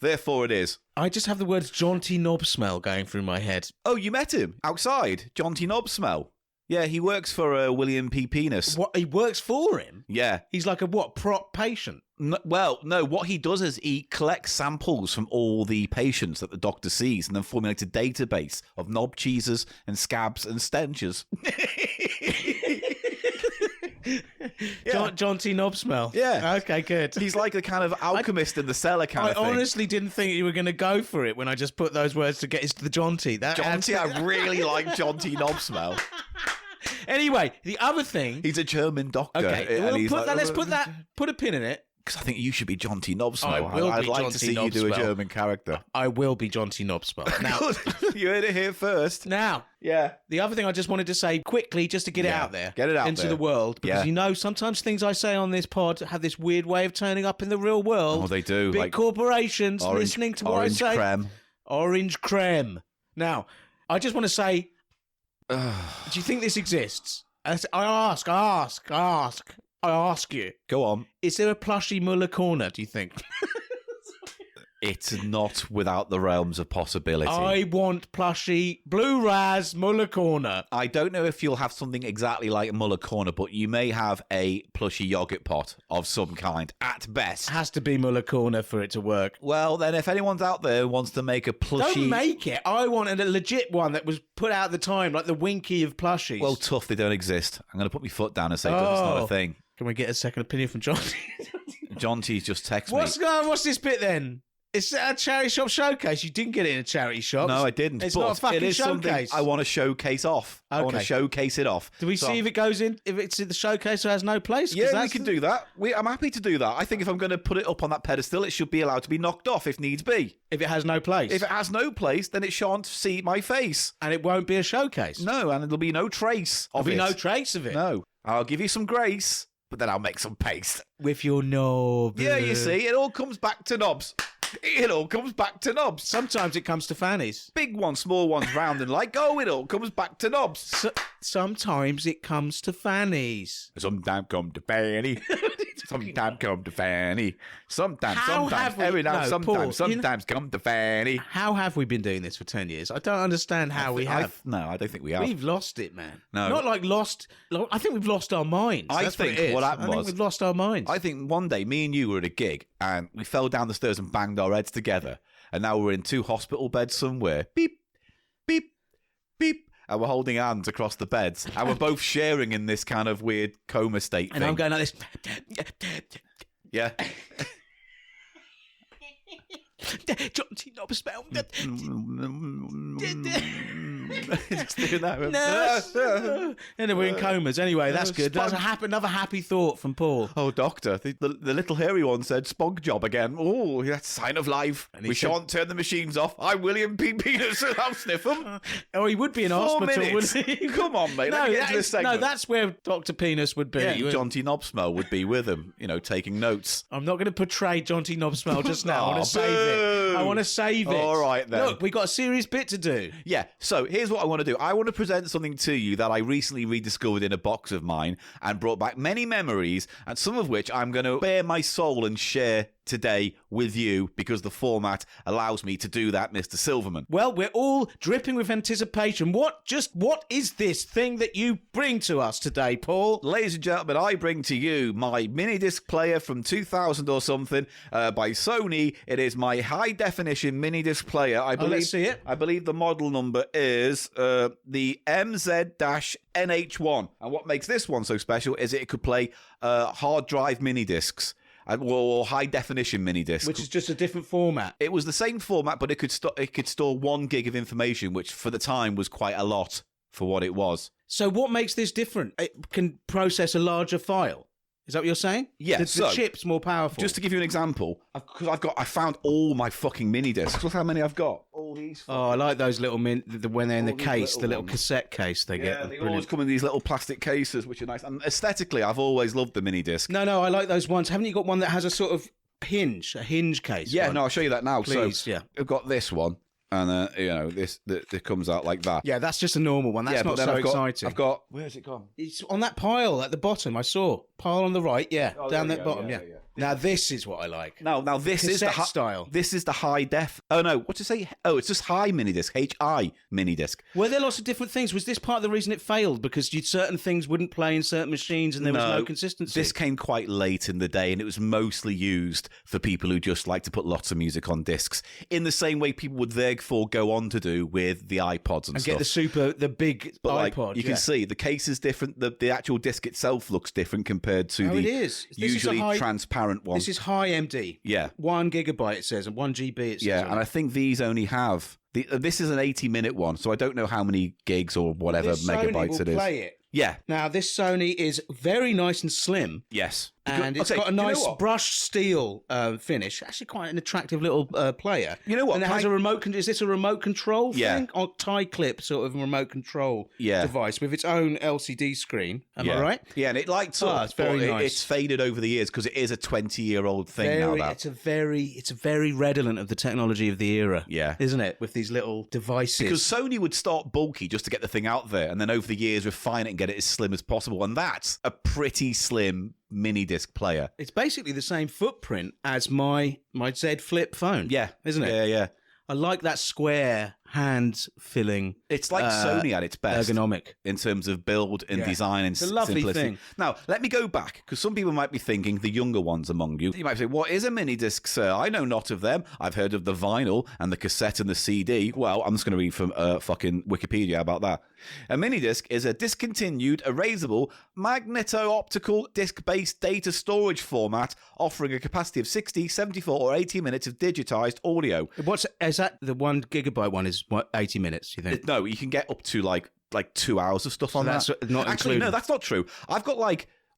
Therefore it is. I just have the words jaunty knob smell going through my head. Oh, you met him outside? Jaunty Knob Smell. Yeah, he works for William P. Penis. What, he works for him? Yeah. He's like a prop patient? No, what he does is he collects samples from all the patients that the doctor sees and then formulates a database of knob cheeses and scabs and stenches. Yeah. Jaunty knob smell? Yeah. Okay, good. He's like the kind of alchemist in the cellar kind of thing. I honestly didn't think you were going to go for it when I just put those words to get it's the jaunty. Jaunty, I really like Jaunty Knob Smell. Anyway, the other thing... He's a German doctor. Okay, and he's let's put a pin in it. Because I think you should be Jaunty Knob Smell. I'd I'd like Jaunty to see you Knob do a Smell. German character. I will be Jaunty knob smell. Now, You heard it here first. now, Yeah. the other thing I just wanted to say quickly, just to get it Yeah, out there. get it out into there. the world. Because Yeah. sometimes things I say on this pod have this weird way of turning up in the real world. Oh, they do. Big Like corporations listening to what I orange say. creme. Orange creme. Now, I just want to say, do you think this exists? I ask you. Go on. Is there a plushy Muller corner, do you think? It's not without the realms of possibility. I want plushy Blue Raz Muller corner. I don't know if you'll have something exactly like Muller Corner, but you may have a plushy yogurt pot of some kind, at best. Has to be Muller corner for it to work. Well, then, if anyone's out there who wants to make a plushy... Don't make it. I wanted a legit one that was put out at the time, like the Winky of plushies. Well, tough, they don't exist. I'm going to put my foot down and say that's not a thing. Can we get a second opinion from John? John T's just texted me. What's going on? What's this bit then? It's a charity shop showcase. You didn't get it in a charity shop. No, I didn't. It's but not a fucking it is something showcase. I want to showcase off. I want to Okay. showcase it off. Do we see if it goes in? If it's in the showcase or has no place? 'Cause Yeah, we that's can do that. I'm happy to do that. I think if I'm going to put it up on that pedestal, it should be allowed to be knocked off if needs be. If it has no place. If it has no place, then it shan't see my face. And it won't be a showcase. No, and there'll be no trace of There'll be it. no trace of it. No. I'll give you some grace, but then I'll make some paste. With your knob. Yeah, you see, it all comes back to knobs. It all comes back to knobs. Sometimes it comes to fannies. Big ones, small ones, round and like, oh, it all comes back to knobs. Sometimes it comes to fannies. Sometimes come to fanny. Sometimes come to fanny. Sometimes Paul, sometimes come to fanny. How have we been doing this for 10 years? I don't understand how we have. No, I don't think we have. We've lost it, man. No. Not like lost. I think we've lost our minds. I That's think it is. what happened I think was- we've lost our minds. I think one day me and you were at a gig and we fell down the stairs and banged our heads together. And now we're in 2 hospital beds somewhere. Beep, beep, beep. And we're holding hands across the beds. And we're both sharing in this kind of weird coma state and thing. I'm going like this. Yeah. Jaunty knob smell. Just doing that. And then we're in comas. Anyway, that's good. That's another happy thought from Paul. Oh, doctor, the little hairy one said spog job again. Oh, that's a sign of life. And he We said- shan't turn the machines off. I'm William P. Penis and I'll sniff them. Oh, he would be in 4 hospital, minutes. wouldn't he? Come on, mate. Let me get to this segment. that's where Dr. Penis would be. Yeah, Jaunty Knobsmell would be with him, taking notes. I'm not going to portray Jaunty Knobsmell just now. I want Aw, to save it. boo. I want to save it. All right, then. Look, we got a serious bit to do. Yeah, so here's what I want to do. I want to present something to you that I recently rediscovered in a box of mine and brought back many memories, and some of which I'm going to bare my soul and share today with you because the format allows me to do that, Mr. Silverman. Well, we're all dripping with anticipation. What is this thing that you bring to us today, Paul? Ladies and gentlemen, I bring to you my Minidisc player from 2000 or something by Sony. It is my high-definition Minidisc player. Let's see it. I believe the model number is the MZ-NH1. And what makes this one so special is it could play hard drive Minidiscs. Or high-definition Minidisc. Which is just a different format. It was the same format, but it could store 1 gig of information, which for the time was quite a lot for what it was. So what makes this different? It can process a larger file. Is that what you're saying? Yeah. The chip's more powerful. Just to give you an example, because I found all my fucking Minidiscs. Look how many I've got. All these. Oh, I like those little when they're in the case, the little ones. cassette case they get. Yeah, they Brilliant. always come in these little plastic cases, which are nice. And aesthetically, I've always loved the Minidisc. No, I like those ones. Haven't you got one that has a sort of a hinge case? Yeah, one? no, I'll show you that now. Please, so yeah. I've got this one, and this that comes out like that. Yeah, that's just a normal one. That's not so exciting. I've got. Where's it gone? It's on that pile at the bottom. I saw pile on the right. Yeah, down that bottom. Yeah. Now this is what I like. Now this is the Cassette style. This is the high def. Oh no, what to say? Oh, it's just high Minidisc. HI Minidisc. Were there lots of different things? Was this part of the reason it failed because certain things wouldn't play in certain machines and there was no consistency? This came quite late in the day, and it was mostly used for people who just like to put lots of music on discs. In the same way people would therefore go on to do with the iPods and stuff. Get the big iPod. You can see the case is different. The actual disc itself looks different compared to it is. usually transparent one. This is high MD. Yeah. 1 gigabyte it says, and 1 GB it says. Yeah, and I think these only have... this is an 80-minute one, so I don't know how many gigs or whatever megabytes it is. Play it. Yeah. Now, this Sony is very nice and slim. Yes. And it's got a nice brushed steel finish. Actually, quite an attractive little player. You know what? And it has a remote. Is this a remote control thing? Or tie clip sort of remote control device with its own LCD screen. Am I right? Yeah, and it lights up. It's very nice. It's faded over the years because it is a 20-year-old thing now. It's very redolent of the technology of the era. Yeah. Isn't it? With these little devices. Because Sony would start bulky just to get the thing out there, and then over the years refine it and get it as slim as possible. And that's a pretty slim Minidisc player. It's basically the same footprint as my Z Flip phone. Yeah. Isn't it? Yeah. I like that square hand-filling. It's like Sony at its best. Ergonomic. In terms of build and design and it's a lovely simplicity. thing. Now, let me go back, because some people might be thinking, the younger ones among you, might say, what is a Minidisc, sir? I know not of them. I've heard of the vinyl and the cassette and the CD. Well, I'm just going to read from fucking Wikipedia about that. A Minidisc is a discontinued, erasable, magneto-optical disc-based data storage format offering a capacity of 60, 74 or 80 minutes of digitized audio. Is that the 1 gigabyte one is 80 minutes, you think? No, you can get up to like 2 hours of stuff on that's that. not Actually, included. no, that's not true. I've got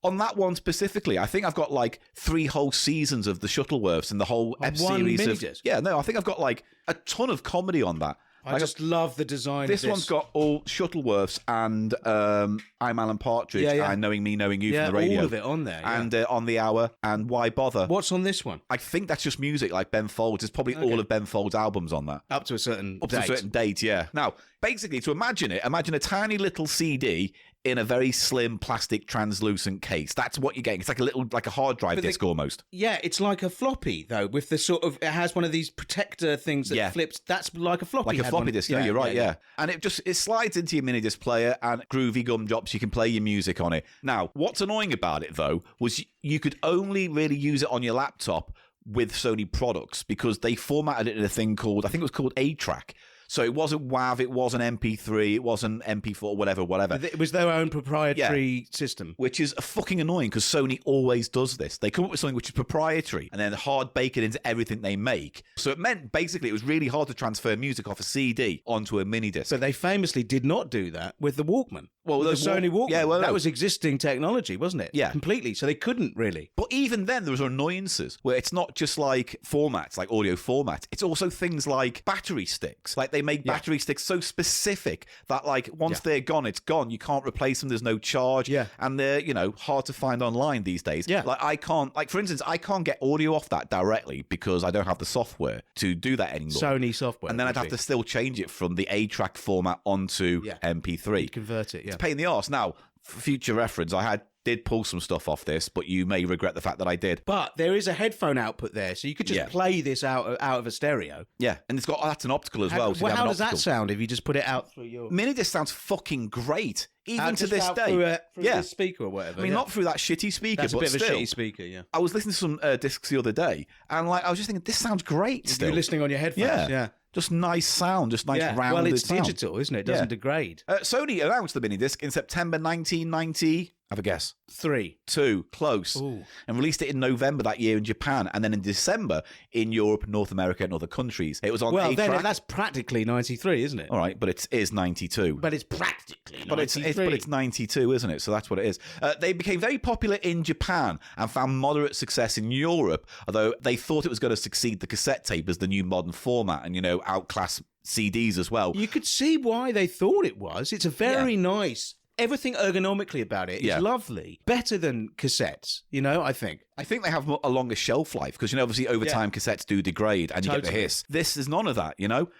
on that one specifically, I think I've got 3 whole seasons of the Shuttleworths and the whole On F one series of... Minidisc? Yeah, no, I think I've got a ton of comedy on that. I just love the design This of this. one's got all Shuttleworths and I'm Alan Partridge and Knowing Me, Knowing You from the radio. All of it on there. Yeah. And On the Hour and Why Bother. What's on this one? I think that's just music like Ben Folds. There's probably all of Ben Folds' albums on that. Up to a certain Up to a certain date, yeah. Now, basically, to imagine a tiny little CD in a very slim plastic translucent case. That's what you're getting. It's like a hard drive disc almost. Yeah, it's like a floppy though, with the sort of, it has one of these protector things that flips. That's like a floppy. Like a floppy disk. No, you're right. Yeah. And it slides into your Minidisc player and groovy gumdrops. You can play your music on it. Now, what's annoying about it though was you could only really use it on your laptop with Sony products because they formatted it in a thing called, I think it was called A-Track. So it wasn't WAV, it wasn't MP3, it wasn't MP4, whatever. It was their own proprietary system. Which is fucking annoying because Sony always does this. They come up with something which is proprietary and then hard bake it into everything they make. So it meant basically it was really hard to transfer music off a CD onto a Minidisc. But they famously did not do that with the Walkman. Well, the Sony Walkman. Yeah, well, that was existing technology, wasn't it? Yeah. Completely. So they couldn't really. But even then, there was annoyances where it's not just like formats, like audio formats. It's also things like battery sticks. Like they make battery sticks so specific that once they're gone, it's gone. You can't replace them. There's no charge. Yeah. And they're, hard to find online these days. Yeah. For instance, I can't get audio off that directly because I don't have the software to do that anymore. Sony software. And then I'd have to still change it from the A-Track format onto MP3. Convert it, yeah. It's a pain in the arse. Now, for future reference, I had did pull some stuff off this, but you may regret the fact that I did. But there is a headphone output there, so you could just play this out of a stereo. Yeah, and that's an optical as well. So how does that sound if you just put it out through your... Minidisc sounds fucking great, even to this day. Through this speaker or whatever. I mean, not through that shitty speaker, That's but a bit still. of a shitty speaker, yeah. I was listening to some discs the other day, and I was just thinking, this sounds great still. You're listening on your headphones, yeah. Just nice sound, just nice rounded sound. Well, it's digital, isn't it? It doesn't degrade. Sony announced the Minidisc in September 1990. Have a guess. 3. 2. Close. Ooh. And released it in November that year in Japan, and then in December in Europe, North America, and other countries. It was on A-Track. That's practically 93, isn't it? All right, but it is 92. But it's practically 93. But it's 92, isn't it? So that's what it is. They became very popular in Japan and found moderate success in Europe, although they thought it was going to succeed the cassette tape as the new modern format and, outclass CDs as well. You could see why they thought it was. It's a very nice... Everything ergonomically about it is lovely. Better than cassettes, I think. I think they have a longer shelf life because, obviously over time cassettes do degrade and you get the hiss. This is none of that,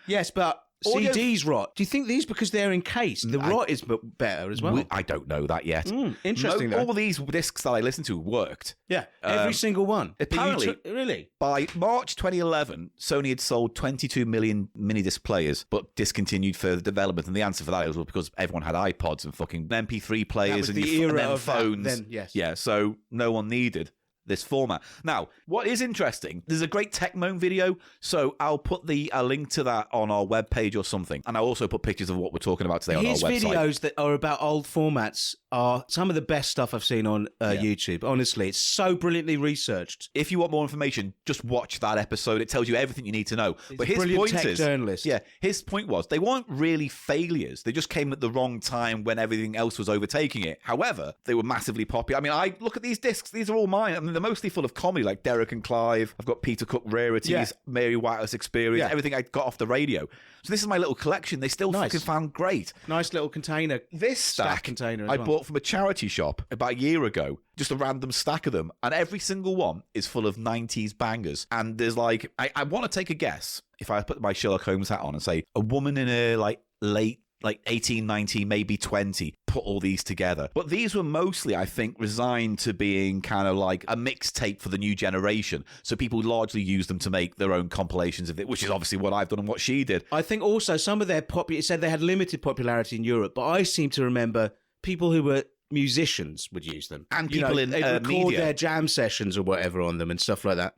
Yes, but... CDs rot. Do you think these, because they're encased, the rot is better as well? I don't know that yet. Interesting, though. All these discs that I listened to worked. Yeah, every single one. Apparently, really? By March 2011, Sony had sold 22 million Minidisc players, but discontinued further development. And the answer for that was because everyone had iPods and fucking MP3 players and then phones. Then, yes. Yeah, so no one needed this format. Now, what is interesting, there's a great Tecmo video, so I'll put a link to that on our webpage or something, and I'll also put pictures of what we're talking about today on our website. His videos that are about old formats are some of the best stuff I've seen on YouTube. Honestly, it's so brilliantly researched. If you want more information, just watch that episode. It tells you everything you need to know. He's but a brilliant tech journalist. Yeah, his point was they weren't really failures. They just came at the wrong time when everything else was overtaking it. However, they were massively popular. I mean, I look at these discs. These are all mine. I mean, they're mostly full of comedy, like Derek and Clive. I've got Peter Cook Rarities, Mary Whitehouse Experience, everything I got off the radio. So this is my little collection. They still fucking found great. Nice little container. This stack container as I well. bought from a charity shop about a year ago. Just a random stack of them. And every single one is full of 90s bangers. And there's I want to take a guess, if I put my Sherlock Holmes hat on and say, a woman in her late 18, 19, maybe 20, put all these together. But these were mostly, I think, resigned to being kind of like a mixtape for the new generation. So people largely use them to make their own compilations of it, which is obviously what I've done and what she did. I think also some of their it said they had limited popularity in Europe, but I seem to remember people who were musicians would use them. And people in they'd record media. their jam sessions or whatever on them and stuff like that.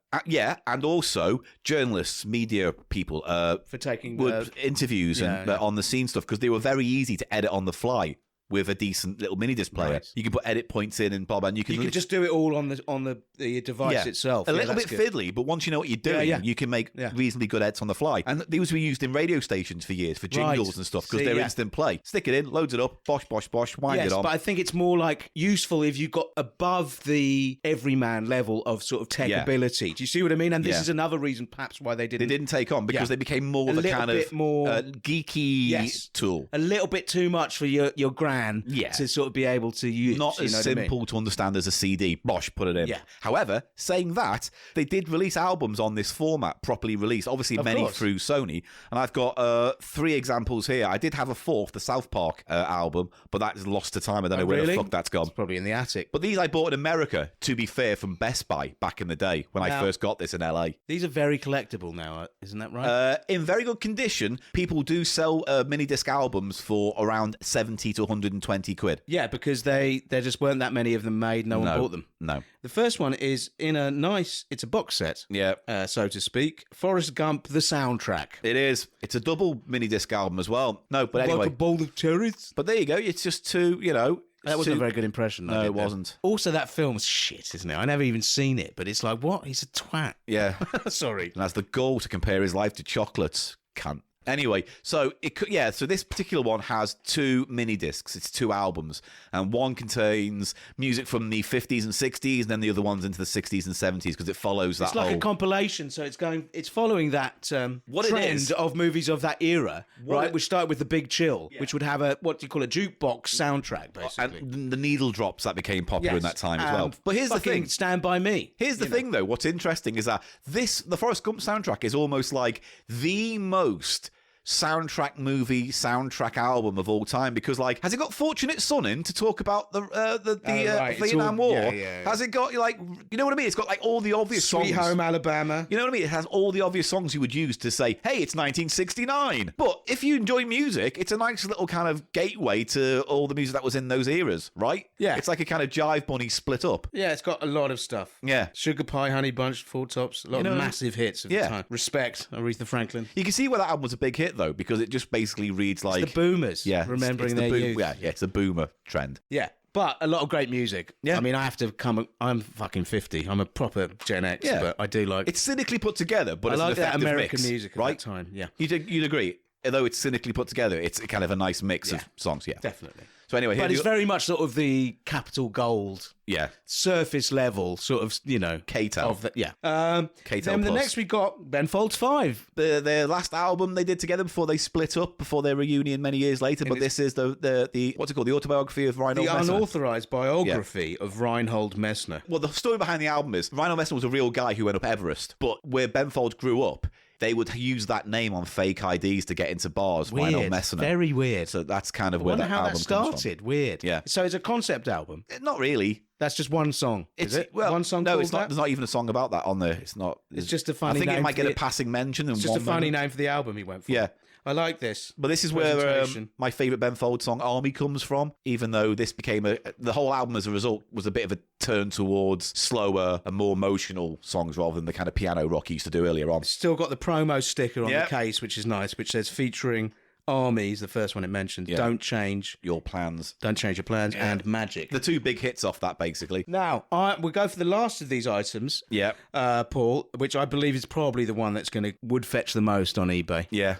And also journalists, media people for taking interviews and on the scene stuff, because they were very easy to edit on the fly with a decent little Minidisc player. Right. You can put edit points in and Bob, and you can just do it all on the device itself. A little bit fiddly, but once you know what you're doing, you can make reasonably good edits on the fly. And these were used in radio stations for years for jingles and stuff because they're instant play. Stick it in, loads it up, bosh, bosh, bosh, wind it on. But I think it's more like useful if you got above the everyman level of sort of tech ability. Do you see what I mean? And this is another reason perhaps why they didn't take on, because they became more of a kind of more geeky tool. A little bit too much for your gran to sort of be able to use. Not as simple to understand as a CD. Bosh, put it in. Yeah. However, saying that, they did release albums on this format, properly released. Obviously, many through Sony. And I've got 3 examples here. I did have a 4th, the South Park album, but that is lost to time. I don't know where the fuck that's gone. It's probably in the attic. But these I bought in America, to be fair, from Best Buy back in the day when I first got this in LA. These are very collectible now, isn't that right? In very good condition. People do sell Minidisc albums for around 70 to 120 quid. Yeah, because there just weren't that many of them made. No one bought them. No. The first one is in it's a box set. Yeah. So to speak. Forrest Gump, the soundtrack. It is. It's a double Minidisc album as well. No, but anyway. Like a bowl of cherries. But there you go. It's just 2, That wasn't a very good impression. No, it wasn't. Also, that film's shit, isn't it? I never even seen it, but it's like, what? He's a twat. Yeah. Sorry. And has the goal to compare his life to chocolates. Cunt. Anyway, so so this particular one has 2 mini discs. It's 2 albums, and one contains music from the 50s and 60s, and then the other one's into the 60s and 70s because it follows that. It's like a compilation, so it's following that trend of movies of that era, right? Which started with The Big Chill, which would have a jukebox soundtrack, basically, and the needle drops that became popular in that time as well. But here's the thing: Stand By Me. Here's the thing, though. What's interesting is that the Forrest Gump soundtrack is almost like the most soundtrack movie, soundtrack album of all time because, like, has it got Fortunate Son in to talk about the right. Vietnam War? Yeah. Has it got, like, you know what I mean? It's got, like, all the obvious songs. Sweet Home Alabama. You know what I mean? It has all the obvious songs you would use to say, hey, it's 1969. But if you enjoy music, it's a nice little kind of gateway to all the music that was in those eras, right? Yeah. It's like a kind of Jive Bunny split up. Yeah, it's got a lot of stuff. Yeah. Sugar Pie, Honey Bunch, Four Tops, a lot of massive hits of the time. Respect, Aretha Franklin. You can see why that album was a big hit, though, because it just basically reads like... The boomers, remembering it's their youth. Yeah, it's the boomer trend. Yeah. But a lot of great music. Yeah. I mean, I have to I'm fucking 50. I'm a proper Gen X, but I do like... It's cynically put together, but it's like an that effective American mix, music at right? that time, yeah. You'd agree. Although it's cynically put together, it's kind of a nice mix of songs, yeah. Definitely. So anyway... But it's very much sort of the Capital Gold... Yeah. Surface level, sort of, K-Tel. Yeah. K-Tel Then the Plus. next we got Ben Folds 5. Their last album they did together before they split up, before their reunion many years later. But this is the what's it called? The autobiography of Reinhold The Messner. unauthorized biography of Reinhold Messner. Well, the story behind the album is Reinhold Messner was a real guy who went up Everest, but where Ben Folds grew up, they would use that name on fake IDs to get into bars. Weird. Reinhold Messner. Very weird. So that's kind of I where wonder that how album that comes started. from. Weird. Yeah. So it's a concept album. Not really. That's just one song. Is it? Well, One song no, called it's not. that? There's not even a song about that on there. It's not. It's just a funny I think name it might for get a the- passing mention. In It's just one a funny moment. name for the album he went for. Yeah. I like this. But this is where presentation. my favourite Ben Folds song, Army, comes from, even though this became the whole album as a result was a bit of a turn towards slower and more emotional songs rather than the kind of piano rock he used to do earlier on. Still got the promo sticker on Yeah. the case, which is nice, which says featuring Armies, the first one it mentioned. Don't change Your plans. your plans, and Magic. The two big hits off that, basically. Now, we'll go for the last of these items, Yeah. Paul, which I believe is probably the one that's would fetch the most on eBay. Yeah.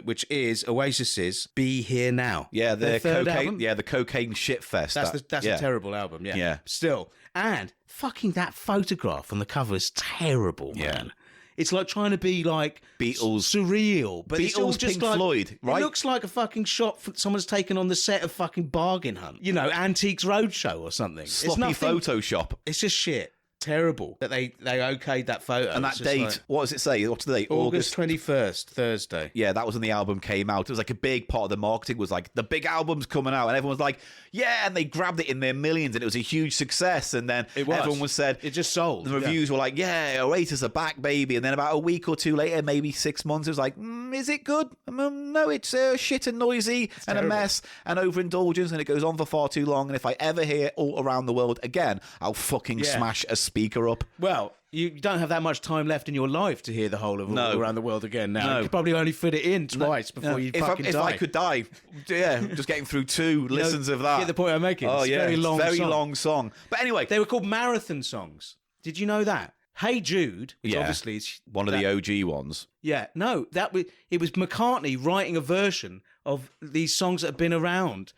Which is Oasis's "Be Here Now." Yeah, Their the third cocaine. album. Yeah, the cocaine shit fest. That's yeah. a terrible album. Yeah. Yeah. Still, and fucking that photograph on the cover is terrible, man. It's like trying to be like Beatles. surreal, but it's all Beatles, just Pink like, Floyd, right? It looks like a fucking shot someone's taken on the set of fucking Bargain Hunt, Antiques Roadshow or something. Sloppy it's nothing, Photoshop. It's just shit. Terrible that they okayed that photo. And that It's just date, like what does it say? What's the date? August 21st, Thursday. Yeah, that was when the album came out. It was like a big part of the marketing was like, the big album's coming out. And everyone was like, yeah, and they grabbed it in their millions and it was a huge success. And then everyone was said... It just sold. The reviews were like, yeah, Oasis are back, baby. And then about a week or two later, maybe 6 months, it was like, is it good? No, it's shit and noisy and terrible. a mess and overindulgence. And it goes on for far too long. And if I ever hear All Around the World again, I'll fucking smash a speaker up. Well, you don't have that much time left in your life to hear the whole of All Around the World again now. No. You could probably only fit it in twice before you fucking die. If I could die, just getting through two listens of that. Get the point I'm making. Oh, It's yeah. a very long very song. long song. But anyway. They were called marathon songs. Did you know that? Hey Jude, which obviously is one of the OG ones. Yeah, no, it was McCartney writing a version of these songs that had been around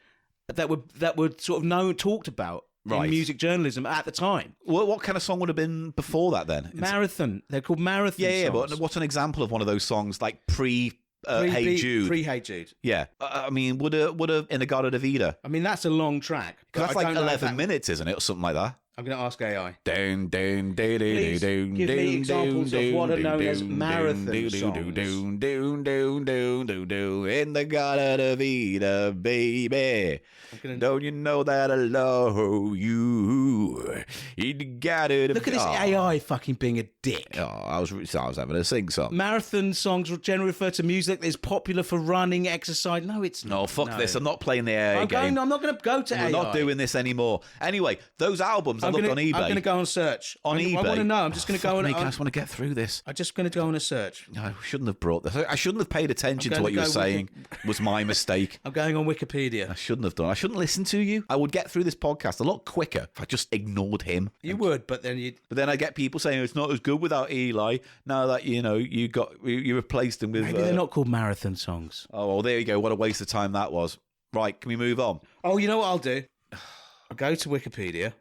that were sort of talked about in music journalism at the time. What kind of song would have been before that then? Marathon. They're called marathon songs. Yeah, but what's an example of one of those songs like Hey Jude? Pre Hey Jude. Yeah. I mean, would a Inagata Davida? I mean, that's a long track. Because that's like 11 minutes, isn't it? Or something like that. I'm going to ask AI. Please give me examples of what are known as marathon songs. Inagata Davida, baby. Don't you know that I love you? Inagata Davida. Look at this AI fucking being a dick. Oh, I was having to sing something. Marathon songs generally refer to music that is popular for running, exercise. No, it's not. No, fuck this. I'm not playing the AI game. I'm not going to go to AI. We're not doing this anymore. Anyway, those albums, I looked on eBay. I'm going to go and search. eBay. I want to know. I'm just going to go and... I just want to get through this. I'm just going to go on a search. No, I shouldn't have brought this. I shouldn't have paid attention to what you were saying. Was my mistake. I'm going on Wikipedia. I shouldn't have done. I shouldn't listen to you. I would get through this podcast a lot quicker if I just ignored him. You would, but then you'd... But then I get people saying it's not as good without Eli. Now that, you replaced him with... Maybe they're not called marathon songs. Oh, well, there you go. What a waste of time that was. Right, can we move on? Oh, you know what I'll do? I'll go to Wikipedia.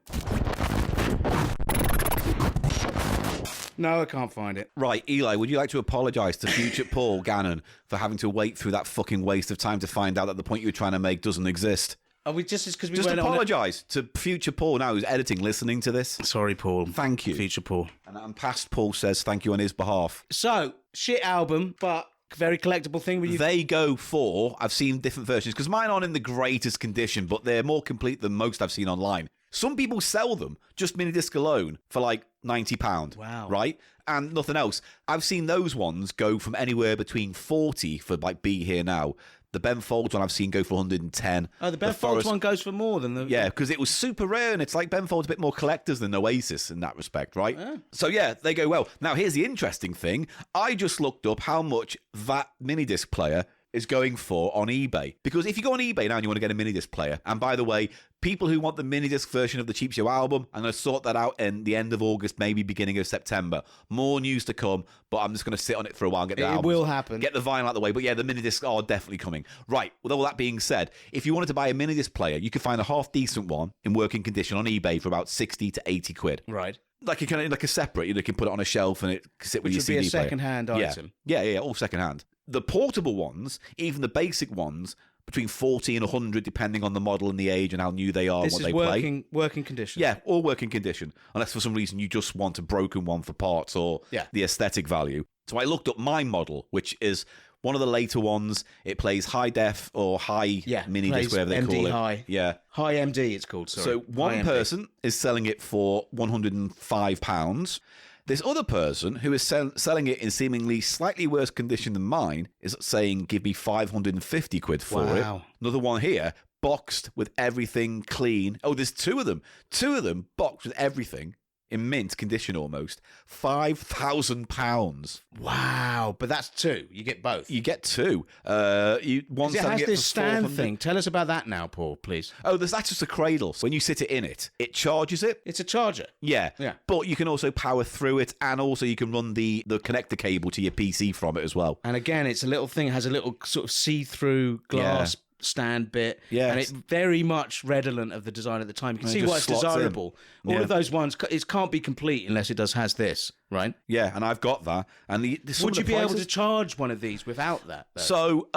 No, I can't find it. Right, Eli, would you like to apologise to future Paul Gannon for having to wait through that fucking waste of time to find out that the point you were trying to make doesn't exist? Are we just because we Just went apologise to future Paul now who's editing, listening to this. Sorry, Paul. Thank you. Future Paul. And past Paul says thank you on his behalf. So, shit album, but very collectible thing where you... They go for, I've seen different versions, because mine aren't in the greatest condition, but they're more complete than most I've seen online. Some people sell them, just Minidisc alone, for like £90. Wow. Right? And nothing else. I've seen those ones go from anywhere between 40 for like Be Here Now. The Ben Folds one I've seen go for 110. Oh, the Ben Folds one goes for more than the... Yeah, because it was super rare, and it's like Ben Folds a bit more collectors than Oasis in that respect, right? Yeah. So yeah, they go well. Now, here's the interesting thing. I just looked up how much that Minidisc player is going for on eBay. Because if you go on eBay now and you want to get a Minidisc player, and by the way, people who want the Minidisc version of the Cheap Show album, I'm going to sort that out in the end of August, maybe beginning of September. More news to come, but I'm just going to sit on it for a while and get the album. It will happen. Get the vinyl out of the way. But yeah, the Minidiscs are definitely coming. Right, with all that being said, if you wanted to buy a Minidisc player, you could find a half-decent one in working condition on eBay for about 60 to 80 quid. Right. Like a separate, you can put it on a shelf and it can sit with Which your would be CD a player. second-hand item. Yeah, all second-hand. The portable ones, even the basic ones, between 40 and 100, depending on the model and the age and how new they are and what they play. This is working condition. Yeah, all working condition. Unless for some reason you just want a broken one for parts or the aesthetic value. So I looked up my model, which is one of the later ones. It plays high def or high Minidisc, whatever they call it. High. Yeah. High MD, it's called, sorry. So one person is selling it for £105. This other person, who is selling it in seemingly slightly worse condition than mine, is saying, give me 550 quid for it. Another one here, boxed with everything clean. Oh, there's two of them. Two of them boxed with everything in mint condition almost. £5,000. Wow, but that's two. You get both. You get two. One it has it this for stand 400. thing. Tell us about that now, Paul, please. Oh, that's just a cradle. When you sit it in it, it charges it. It's a charger. Yeah. Yeah. But you can also power through it, and also you can run the connector cable to your PC from it as well. And again, it's a little thing. It has a little sort of see-through glass stand bit. Yeah. And it's very much redolent of the design at the time. You can And see it just why it's slots in. desirable. All Yeah. of those ones, it can't be complete unless it has this, right? Yeah, and I've got that. And Would you be able to charge one of these without that, though? So,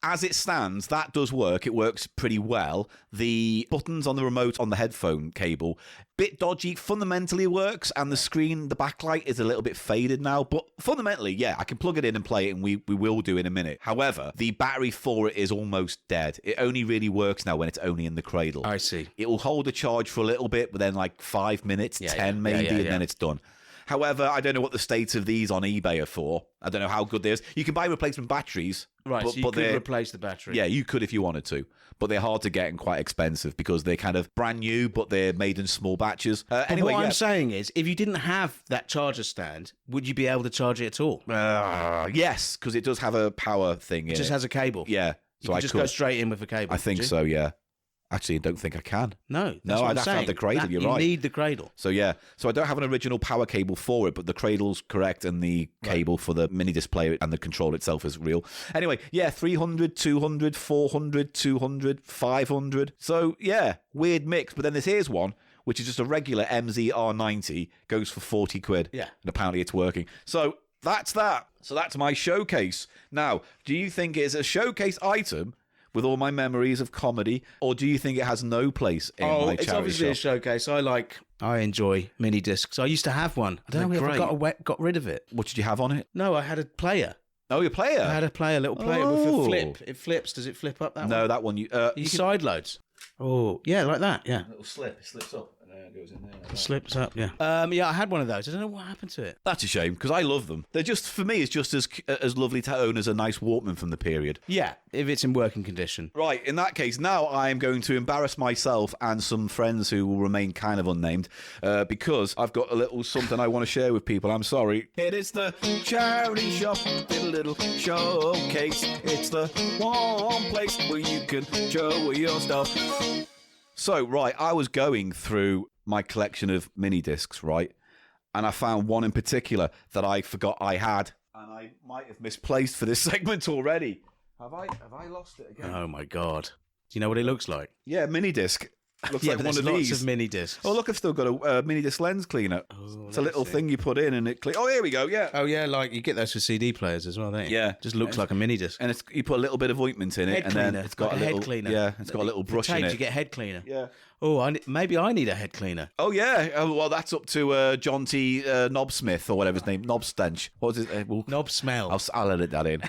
as it stands, that does work. It works pretty well. The buttons on the remote on the headphone cable, bit dodgy, fundamentally works, and the screen, the backlight is a little bit faded now, but fundamentally, yeah, I can plug it in and play it, and we will do in a minute. However, the battery for it is almost dead. It only really works now when it's only in the cradle. I see. It will hold a charge for a little bit, but then like 5 minutes, 10 maybe, and then it's done. However, I don't know what the state of these on eBay are for. I don't know how good they are. You can buy replacement batteries. Right, so you could replace the battery. Yeah, you could if you wanted to. But they're hard to get and quite expensive because they're kind of brand new, but they're made in small batches. Anyway, what I'm saying is, if you didn't have that charger stand, would you be able to charge it at all? Yes, because it does have a power thing in it. It just has a cable. Yeah. So I just go straight in with a cable. I think so, yeah. Actually, I don't think I can. No, I'd have to have the cradle. You're right. You need the cradle. So yeah, so I don't have an original power cable for it, but the cradle's correct, and the cable for the mini display and the control itself is real. Anyway, yeah, 300, 200, 400, 200, 500. So yeah, weird mix. But then here's one which is just a regular MZR90, goes for 40 quid. Yeah, and apparently it's working. So that's that. So that's my showcase. Now, do you think it's a showcase item with all my memories of comedy, or do you think it has no place in my charity shop? It's obviously a showcase. I enjoy mini discs. I used to have one. I don't know if I got rid of it. What did you have on it? No, I had a player. Oh, your player? I had a player, little player with a flip. It flips. Does it flip up that one? No, that one. You side loads. Oh, yeah, like that, yeah. A little slip. It slips up. It goes in there. Like slips up, yeah. Yeah, I had one of those. I don't know what happened to it. That's a shame, because I love them. They're just, for me, it's just as lovely to own as a nice Walkman from the period. Yeah, if it's in working condition. Right, in that case, now I am going to embarrass myself and some friends who will remain kind of unnamed, because I've got a little something I want to share with people. I'm sorry. It is the charity shop, a little showcase. It's the one place where you can show your stuff. So, right, I was going through my collection of mini discs, right? And I found one in particular that I forgot I had. And I might have misplaced for this segment already. Have I lost it again? Oh, my God. Do you know what it looks like? Yeah, mini disc. Looks Yeah, like but one there's of lots these. of mini discs. Oh, look, I've still got a Minidisc lens cleaner. It's a little thing you put in and it cleans. Oh, here we go, yeah. Oh, yeah, like you get those for CD players as well, don't you? Yeah. Just looks like a mini disc. And you put a little bit of ointment in it, Head and cleaner. then it's got like a little head cleaner. Yeah, it's got a little brush in it. You get head cleaner. Yeah. Oh, maybe I need a head cleaner. Oh yeah. Oh, well, that's up to John T. Knobsmith or whatever his name, Knobstench. What was it? Knob smell. I'll edit that in.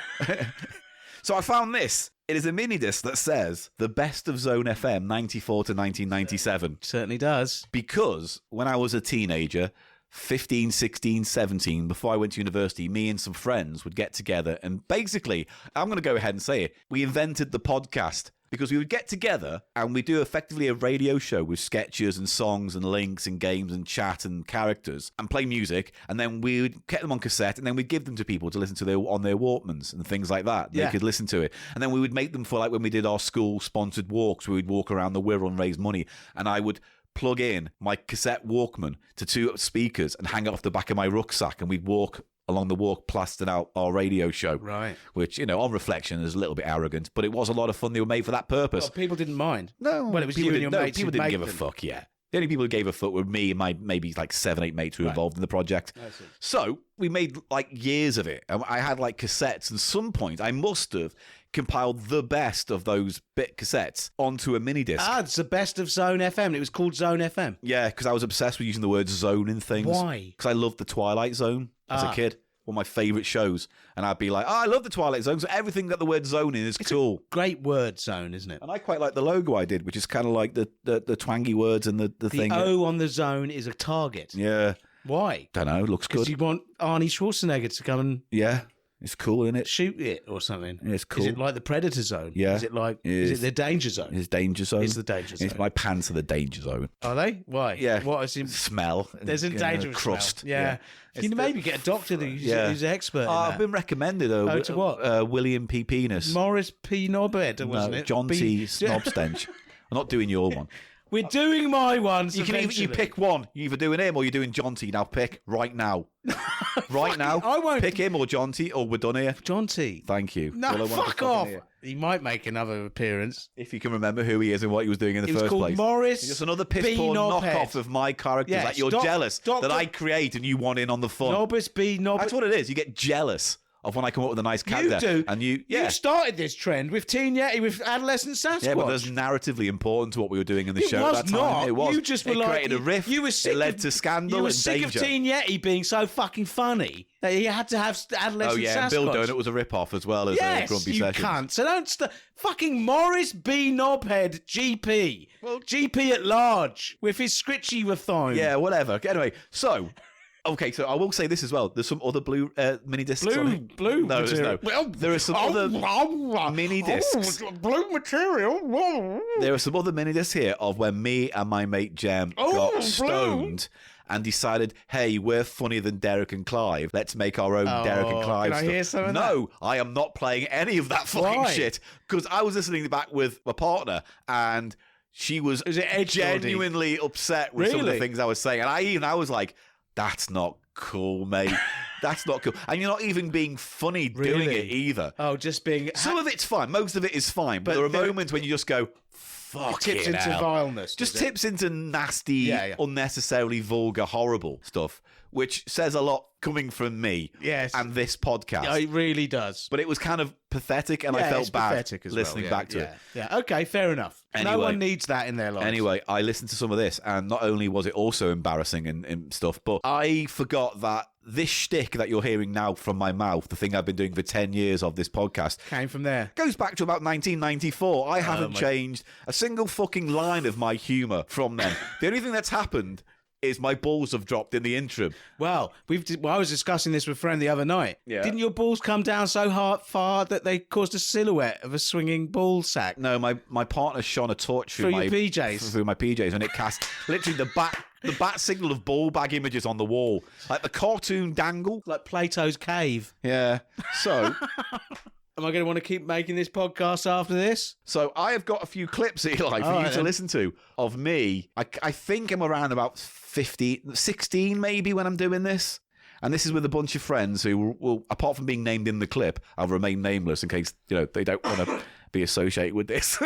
So I found this. It is a mini disc that says the best of Zone FM 94 to 1997. Certainly does. Because when I was a teenager, 15, 16, 17, before I went to university, me and some friends would get together and basically, I'm going to go ahead and say it, we invented the podcast. Because we would get together and we'd do effectively a radio show with sketches and songs and links and games and chat and characters and play music. And then we would get them on cassette and then we'd give them to people to listen to on their Walkmans and things like that. They could listen to it. And then we would make them for like when we did our school-sponsored walks, where we'd walk around the Wirral and raise money. And I would plug in my cassette Walkman to 2 speakers and hang it off the back of my rucksack and we'd walk along the walk plastering out our radio show. Right. Which, you know, on reflection is a little bit arrogant, but it was a lot of fun. They were made for that purpose. Well, people didn't mind. No. Well, it was you and your mates. People who didn't made give a them. fuck, yeah. The only people who gave a fuck were me and my maybe like 7, 8 mates who were involved in the project. So we made like years of it. I had like cassettes, and at some point I must have compiled the best of those bit cassettes onto a mini disc. Ah, it's the best of Zone FM. It was called Zone FM. Yeah, because I was obsessed with using the word zone in things. Why? Because I loved the Twilight Zone as a kid. One of my favourite shows. And I'd be like, I love the Twilight Zone. So everything that the word zone in is cool. Great word, Zone, isn't it? And I quite like the logo I did, which is kind of like the twangy words and the thing. The O on the zone is a target. Yeah. Why? Don't know. Looks Because good. you want Arnie Schwarzenegger to come and Yeah. It's cool, isn't it? shoot it or something. It's cool. Is it like the Predator Zone? Yeah. Is it like? It Is is. it the Danger Zone? It's danger zone. It's the danger zone. It's my pants are the danger zone. Are they? Why? Yeah. What is in? Smell. There's a and, dangerous crust. smell. Yeah. You maybe get a doctor who's an expert. In I've that. been recommended. To what? William P. Penis. Morris P. Knobhead, wasn't No, it? John T. Snobstench. I'm not doing your one. We're doing my ones. You can you pick one. You're either doing him or you're doing John T. Now pick right now. Right now. I won't pick him or John T. Or we're done here. John T. Thank you. No, All I wanted to fuck fucking off. hear. He might make another appearance. If you can remember who he is and what he was doing in the It was first called place. Morris. Just another piss B. poor Knobhead. knockoff of my characters. Yes, Like you're jealous that I create and you want in on the fun. Nobbis B. Nobbis. That's what it is. You get jealous of when I come up with a nice character. You do. And you You started this trend with Teen Yeti, with Adolescent Sasquatch. Yeah, but that's narratively important to what we were doing in the It show was at that time. not. It was. You just were it like created a rift. You were sick it led of, to scandal You were and sick danger. of Teen Yeti being so fucking funny that he had to have Adolescent Oh yeah, Sasquatch. and Bill Donut was a rip-off as well as Yes, Grumpy you Sessions. can't. So don't fucking Morris B. Knobhead GP. Well, GP at large with his scritchy thong. Yeah, whatever. Anyway, so okay, so I will say this as well. There's some other blue mini discs. on it. Blue No, there's material. no. There are some other mini discs. Blue material. There are some other mini discs here of when me and my mate Jem Oh, got blue. stoned and decided, hey, we're funnier than Derek and Clive. Let's make our own Derek and Clive can I stuff. hear some of No, I am not playing any of that fucking Why? shit. Because I was listening back with my partner and she was Is it edge genuinely upset with some of the Really? things I was saying. And I was like, that's not cool, mate. That's not cool. And you're not even being funny doing Really? it either. Oh, just being Some of it's fine. Most of it is fine. But there are moments when you just go, fuck tips it into hell. vileness. Just does it? tips into nasty, Yeah. unnecessarily vulgar, horrible stuff, which says a lot coming from me Yes. and this podcast. Yeah, it really does. But it was kind of pathetic, and I Yeah, felt it's bad pathetic as well, listening yeah, back to yeah, it. Yeah. Okay, fair enough. No Anyway. one needs that in their lives. Anyway, I listened to some of this, and not only was it also embarrassing and stuff, but I forgot that this shtick that you're hearing now from my mouth, the thing I've been doing for 10 years of this podcast, Came from there. goes back to about 1994. I haven't changed a single fucking line of my humour from then. The only thing that's happened is my balls have dropped in the interim. Well, I was discussing this with a friend the other night. Yeah. Didn't your balls come down so far that they caused a silhouette of a swinging ball sack? No, my partner shone a torch through Through my your PJs? through my PJs, and it cast literally the bat signal of ball bag images on the wall, like the cartoon dangle. Like Plato's cave. Yeah. So. Am I going to want to keep making this podcast after this? So I have got a few clips, Eli, for you to listen to of me. I think I'm around about 16 maybe when I'm doing this. And this is with a bunch of friends who will, apart from being named in the clip, I'll remain nameless in case they don't want to be associated with this.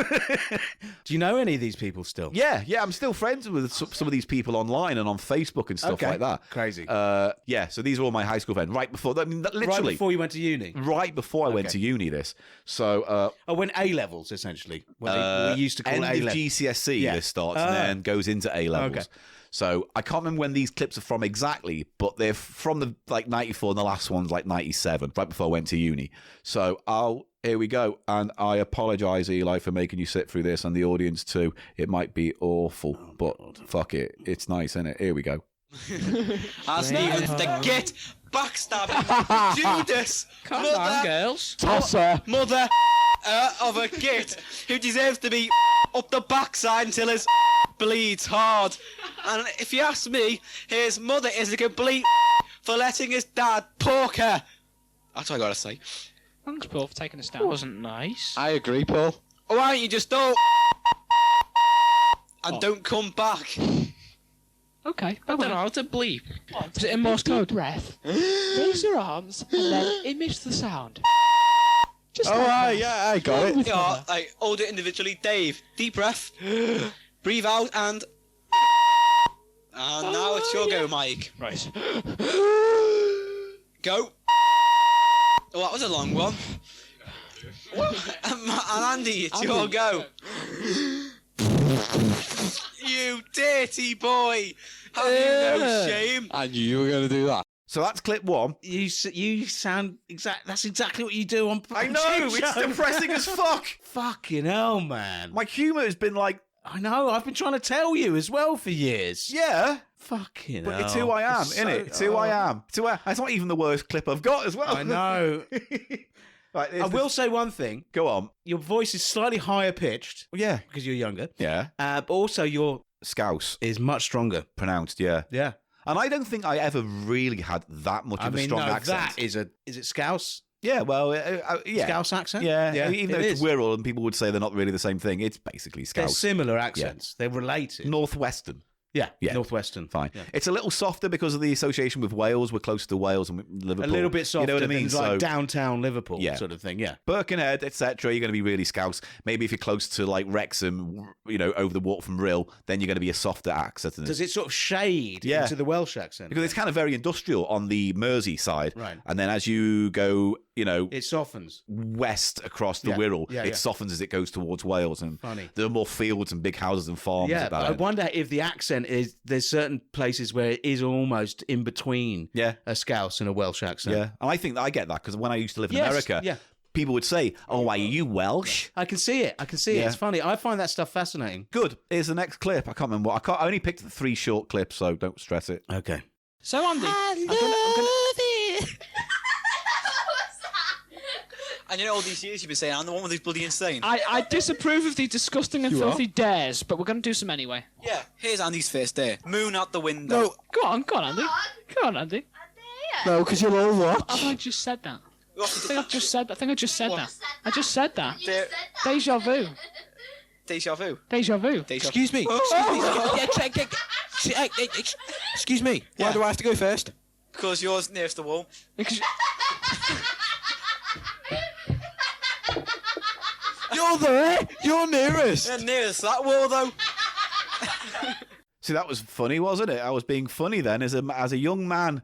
Do you know any of these people still? Yeah, I'm still friends with some of these people online and on Facebook and stuff like that. Crazy. Yeah, so these are all my high school friends. Right before, literally. Right before you went to uni? Right before I went to uni, this. So... when A-levels, essentially. When we used to call end A-levels. of GCSE, this starts, and then goes into A-levels. Okay. So I can't remember when these clips are from exactly, but they're from the 94, and the last one's 97, right before I went to uni. So here we go. And I apologise, Eli, for making you sit through this, and the audience too. It might be awful, but fuck it. It's nice, isn't it? Here we go. As Stevens, the git, backstabbing, Judas, Come on, girls. mother of a git who deserves to be up the backside until his bleeds hard. And if you ask me, his mother is a complete for letting his dad pork her. That's what I gotta say. Thanks, Paul, for taking a stand. That wasn't nice. I agree, Paul. Why don't you just don't and don't come back? Okay, I don't know how to bleep. Is it in Morse code? Breath. Raise your arms and then image the sound. Just yeah, I got it. Yeah, hold it individually. Dave, deep breath, breathe out, and now it's your go, Mike. Right. Go. Oh, that was a long one. And Andy, it's your go. You dirty boy! Have you no shame? I knew you were going to do that. So that's clip one. You sound exact. That's exactly what you do on. I know, it's depressing as fuck. Fucking hell, man. My humour has been I know. I've been trying to tell you as well for years. Yeah. Fucking But hell. it's who I am, isn't it? It's who I am. It's not even the worst clip I've got as well. I know. Right, I will say one thing. Go on. Your voice is slightly higher pitched. Yeah. Because you're younger. Yeah. But also your Scouse. is much stronger. Pronounced, yeah. Yeah. And I don't think I ever really had that much of a strong accent. That is it Scouse? Yeah, well, yeah. Scouse accent? Yeah, even though it's is. Wirral and people would say they're not really the same thing, it's basically They're Scouse. similar accents. They're related. Northwestern. Yeah, Yeah. Northwestern. Fine. Yeah. It's a little softer because of the association with Wales. We're closer to Wales and Liverpool. A little bit softer You know what I mean? than like downtown Liverpool sort of thing, yeah. Birkenhead, etc. You're going to be really Scouse. Maybe if you're close to Wrexham, over the walk from Rill, then you're going to be a softer accent. Does it sort of shade into the Welsh accent? Because it's kind of very industrial on the Mersey side. Right. And then as you go, it softens. West across the Wirral, it softens as it goes towards Wales. And Funny. there are more fields and big houses and farms Yeah, at but that I end. wonder if the accent is, there's certain places where it is almost in between a Scouse and a Welsh accent. Yeah, and I think that I get that because when I used to live in Yes, America, yeah. people would say, "Oh, are you Welsh?" I can see it. It's funny. I find that stuff fascinating. Good. Here's the next clip. I can't remember what. I only picked the 3 short clips, so don't stress it. Okay. So, Andy, I love it. And all these years you've been saying, I'm the one with who's bloody insane. I disapprove of these disgusting and filthy dares, but we're going to do some anyway. Yeah, here's Andy's first dare. Moon out the window. Go on, Andy. Go on, Andy. No, because you'll all watch. I just said that. I think I just said that. What? I just said that. Dare- Deja vu. Deja vu. Deja vu. Excuse me. Excuse me. Why do I have to go first? Because yours nearest the wall. Because You're there. You're nearest. Yeah, nearest that wall, though. See, that was funny, wasn't it? I was being funny then as a young man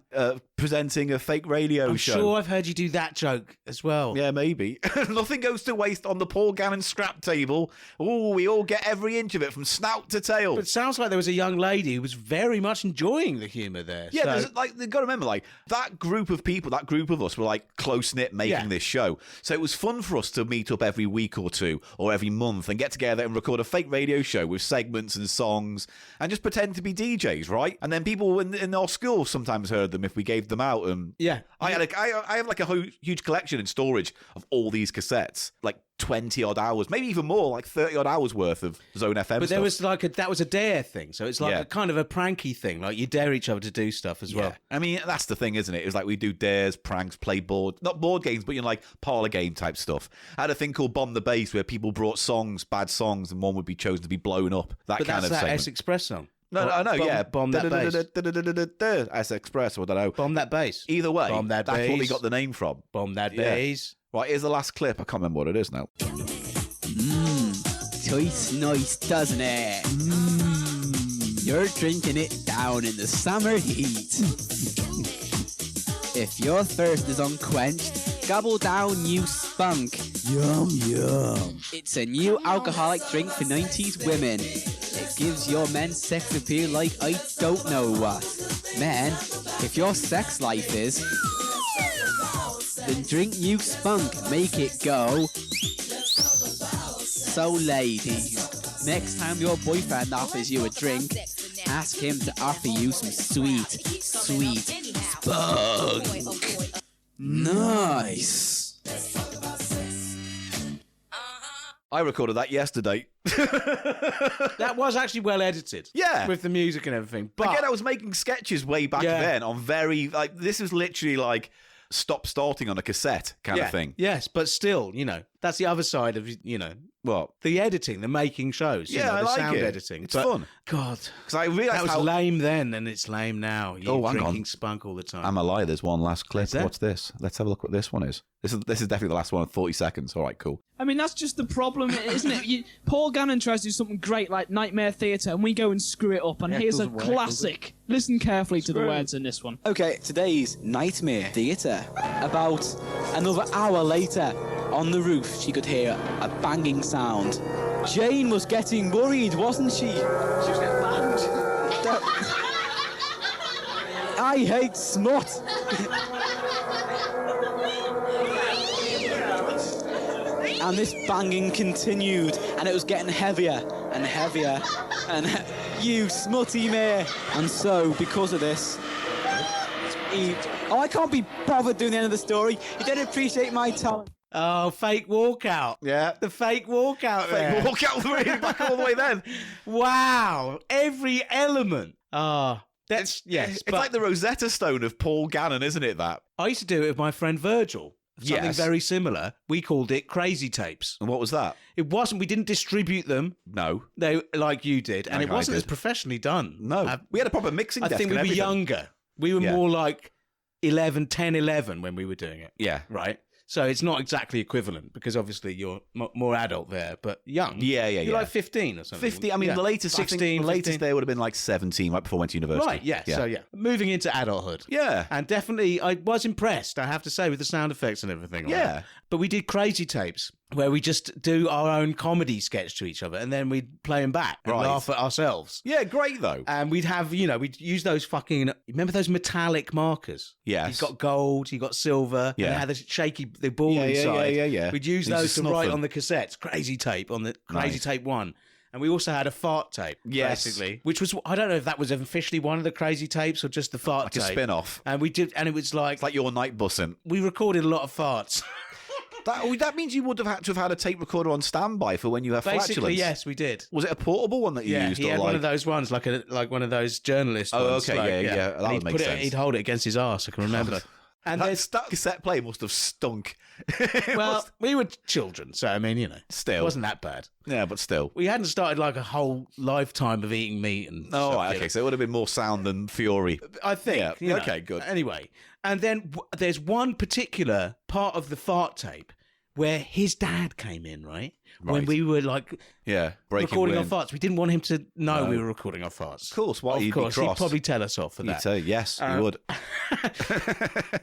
presenting a fake radio I'm show. sure I've heard you do that joke as well. Yeah, maybe. Nothing goes to waste on the Paul Gannon scrap table. Oh, we all get every inch of it from snout to tail. But it sounds like there was a young lady who was very much enjoying the humour there. Yeah, so... there's, you've got to remember, that group of people, that group of us were close-knit making this show. So it was fun for us to meet up every week or two or every month and get together and record a fake radio show with segments and songs and just pretend to be DJs, right? And then people in our school sometimes heard them if we gave them out. And yeah, I have a huge collection in storage of all these cassettes, 20 odd hours, maybe even more, 30 odd hours worth of Zone FM. But stuff. there was that was a dare thing, so it's a kind of a pranky thing. You dare each other to do stuff as well. I mean, that's the thing, isn't it? It was we do dares, pranks, play not board games, but parlor game type stuff. I had a thing called Bomb the Bass where people brought bad songs, and one would be chosen to be blown up. That But kind that's of that segment. S Express song. No, yeah. Bomb that bass. As Express, or I don't know. Bomb that bass. Either way, Bomb that that's bass. what we got the name from. Bomb that Yeah. bass. Right, here's the last clip. I can't remember what it is now. Tastes nice, doesn't it? You're drinking it down in the summer heat. If your thirst is unquenched, gobble down new spunk. Yum, yum. It's a new alcoholic drink for 90s women. It gives your men sex appeal like I don't know what. Men, if your sex life is, then drink new spunk, make it go. So ladies, next time your boyfriend offers you a drink, ask him to offer you some sweet spunk. Nice. I recorded that yesterday. That was actually well edited. Yeah. With the music and everything. But Again, I was making sketches way back Yeah. then on very, like, this was literally like stop starting on a cassette kind of thing. Yes, but still, that's the other side of, What? the editing, the making shows. Yeah, I the like sound it. editing. It's But, fun. God, Because I realised that was how... lame then, and it's lame now. You're Oh, hang on. drinking spunk all the time. I'm a lie. There's one last clip. Is there? What's this? Let's have a look what this one is. This is definitely the last one. 40 seconds. All right, cool. I mean, that's just the problem, isn't it? Paul Gannon tries to do something great like Nightmare Theatre, and we go and screw it up. And here's a classic. Listen carefully to the words in this one. Okay, today's Nightmare Theatre. About another hour later, on the roof, she could hear a banging sound. Jane was getting worried, wasn't she? She was getting banged. I hate smut. And this banging continued, and it was getting heavier and heavier, and you smutty mare. And so, because of this, I can't be bothered doing the end of the story. You don't appreciate my talent. Oh, fake walkout. Yeah. The fake walkout there. Walk out back all the way then. Wow. Every element. That's, yes. It's like the Rosetta Stone of Paul Gannon, isn't it, that? I used to do it with my friend Virgil. Something Yes. very similar. We called it crazy tapes. And what was that? It wasn't, we didn't distribute them. No. They like you did. And Like it I wasn't did. as professionally done. No. We had a proper mixing I desk think and we were everything. younger. We were Yeah. more like 10, 11 when we were doing it. Yeah. Right? So it's not exactly equivalent because obviously you're more adult there, but young. Yeah. You're like 15 or something. 50, I mean, Yeah. the latest, 16, I think the latest 15. there would have been like 17 right before I went to university. Right, yeah. So, yeah. Moving into adulthood. Yeah. And definitely, I was impressed, I have to say, with the sound effects and everything. on Yeah. it. But we did crazy tapes where we just do our own comedy sketch to each other and then we'd play them back and Right. laugh at ourselves. Yeah, great though. And we'd have, we'd use those fucking, remember those metallic markers? Yes. You've got gold, you've got silver, Yeah. and it had the ball Yeah, yeah, inside. yeah. We'd use You used those to to snuff write them. on the cassettes. Crazy tape on the Crazy Nice. Tape 1. And we also had a fart tape, Yes. basically, which was, I don't know if that was officially one of the crazy tapes or just the fart Like tape. a spin-off. And we did, and it was like, It's like your night bussing. we recorded a lot of farts. That means you would have had to have had a tape recorder on standby for when you have Basically, flatulence. yes, we did. Was it a portable one that you Yeah, used? he or had like... one of those ones, like one of those journalist Oh, ones. okay, like, yeah. That And would he'd make put sense. He'd hold it against his arse, I can remember. And there's, That cassette player must have stunk. well, we were children, so I mean, Still. it wasn't that bad. Yeah, but still. We hadn't started like a whole lifetime of eating meat and Oh, stuff, right, you okay, know. so it would have been more sound than fury. I think. Yeah, you know. okay, good. Anyway, and then there's one particular part of the fart tape where his dad came in, right? When Right. we were like Yeah, breaking recording wind. our farts. We didn't want him to know No. we were recording our farts. Of course, why Of he'd be course, he'd cross. probably tell us off for He'd that. say, yes, he would.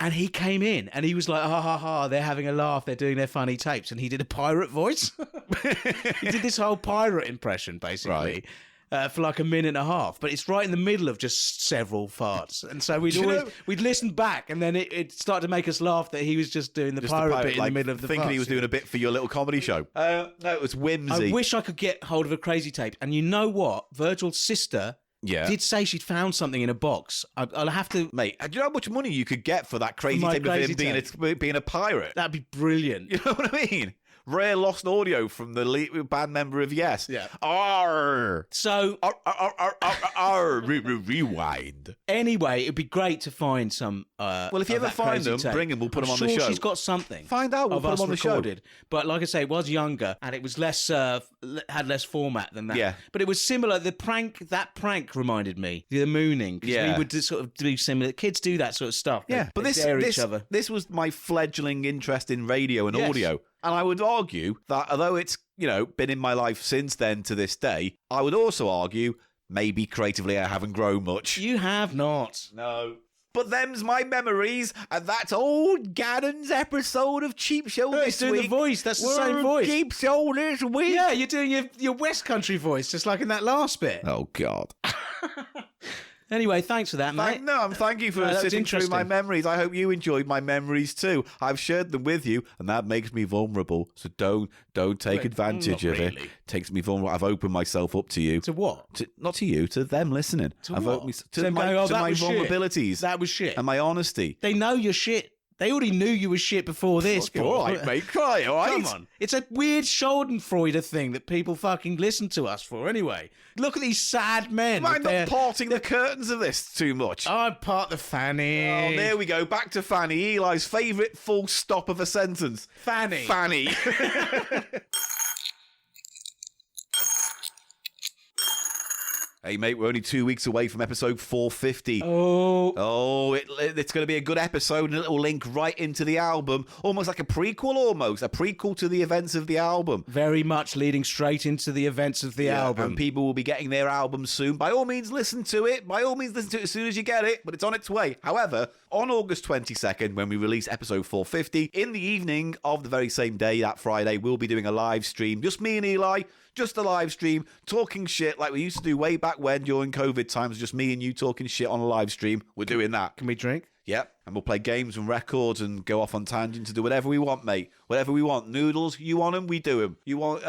And he came in and he was like, ha ha ha, they're having a laugh, they're doing their funny tapes. And he did a pirate voice. He did this whole pirate impression, basically. Right. For like a minute and a half, but it's right in the middle of just several farts, and so Do you know- we'd listen back, and then it started to make us laugh that he was just doing the Just pirate bit in like, the middle of the thinking he farts. was doing a bit for your little comedy show. No, it was whimsy. I wish I could get hold of a crazy tape, and you know what? Virgil's sister Yeah. did say she'd found something in a box. I'll have to. Mate, do you know how much money you could get for that crazy my tape of crazy him being a pirate? That'd be brilliant. You know what I mean? rare lost audio from the band member of Yes. Yeah. Arr. So Rewind. anyway, it'd be great to find some. Well, if you of ever that find crazy them, tape. bring them. We'll put I'm them on the sure show. She's got something. Find out. We'll of put us them on the show. recorded. But like I say, it was younger and it was less had less format than that. Yeah. But it was similar. That prank reminded me the mooning. 'Cause Yeah. we would sort of do similar. Kids do that sort of stuff. Yeah, but They dare each other. this was my fledgling interest in radio and Yes. audio, and I would argue that although it's been in my life since then to this day, I would also argue maybe creatively I haven't grown much. You have not. No. But them's my memories, and that's old Gannon's episode of Cheap Show Oh, this he's doing week. the voice. That's the We're same voice. Cheap Show this week. Yeah, you're doing your West Country voice, just like in that last bit. Oh God. Anyway, thanks for that, mate. Thank you for No, that was sitting through my interesting. memories. I hope you enjoyed my memories too. I've shared them with you, and that makes me vulnerable. So don't take advantage not of it. really. Takes me vulnerable. I've opened myself up to you. To what? Not to you, to them listening. I've what? opened To them my, going, "Oh, to that my was shit. vulnerabilities. That was shit. And my honesty. They know you're shit. They already knew you were shit before this. Okay, Paul. all right, mate. Cry, all right? Come on. It's a weird Schadenfreude thing that people fucking listen to us for anyway. Look at these sad men. Mind with not parting the curtains of this too much. I part the fanny. Oh, there we go. Back to Fanny. Eli's favourite full stop of a sentence. Fanny. Fanny. Hey, mate, we're only 2 weeks away from episode 450. Oh. It's going to be a good episode, and a little link right into the album. Almost like a prequel, a prequel to the events of the album. Very much leading straight into the events of the album. And people will be getting their albums soon. By all means, listen to it. By all means, listen to it as soon as you get it, but it's on its way. However, on August 22nd, when we release episode 450, in the evening of the very same day, that Friday, we'll be doing a live stream. Just me and Eli. Just a live stream, talking shit like we used to do way back when during COVID times, just me and you talking shit on a live stream. We're doing that. Can we drink? Yep. And we'll play games and records and go off on tangents to do whatever we want, mate. Whatever we want. Noodles, you want them, we do them. You want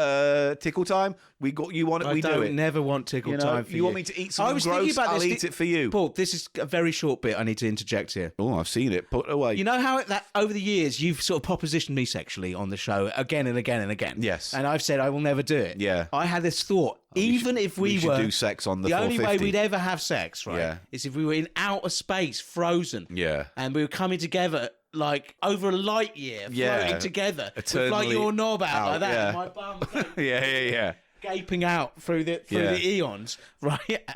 tickle time? You want it, we do it. I don't never want tickle time for you. You want me to eat I something was gross, thinking about I'll this. eat it for you. Paul, this is a very short bit I need to interject here. Oh, I've seen it. Put it away. You know how that over the years you've sort of propositioned me sexually on the show again and again and again. Yes. And I've said I will never do it. Yeah. I had this thought, even if we should were do sex on the only way 450. we'd ever have sex, right? Yeah. Is if we were in outer space, frozen. Yeah. And we were coming together like over a light year, Yeah. floating together, with Eternally like your knob out like that, yeah. and my bum Yeah. gaping out through the eons, right?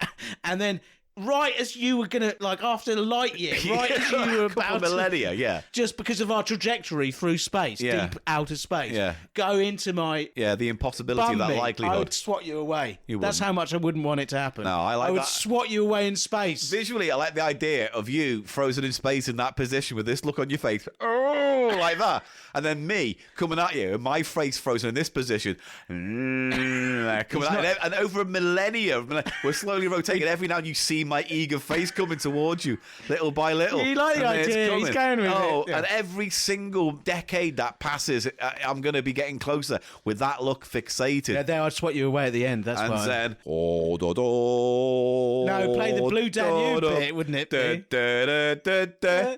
And then right as you were gonna, like after the light year, right as you were about millennia, to, just because of our trajectory through space, Yeah. deep outer space, Yeah. go into my Yeah, the impossibility bum of that me, I likelihood. would swat you away. You That's wouldn't. how much I wouldn't want it to happen. No, I like would that. swat you away in space. Visually, I like the idea of you frozen in space in that position with this look on your face, oh, like that, and then me coming at you and my face frozen in this position, coming at and over a millennia, we're slowly rotating. Every now and you see my eager face coming towards you, little by little. You like the and then it's idea, he's coming. going with it. Oh, Yeah. and every single decade that passes, I'm going to be getting closer with that look fixated. Yeah, there I'd swat you away at the end. That's And fine. then, oh, do, do, No, play the Blue Danube do, bit, wouldn't it da, be? da, da, da, da.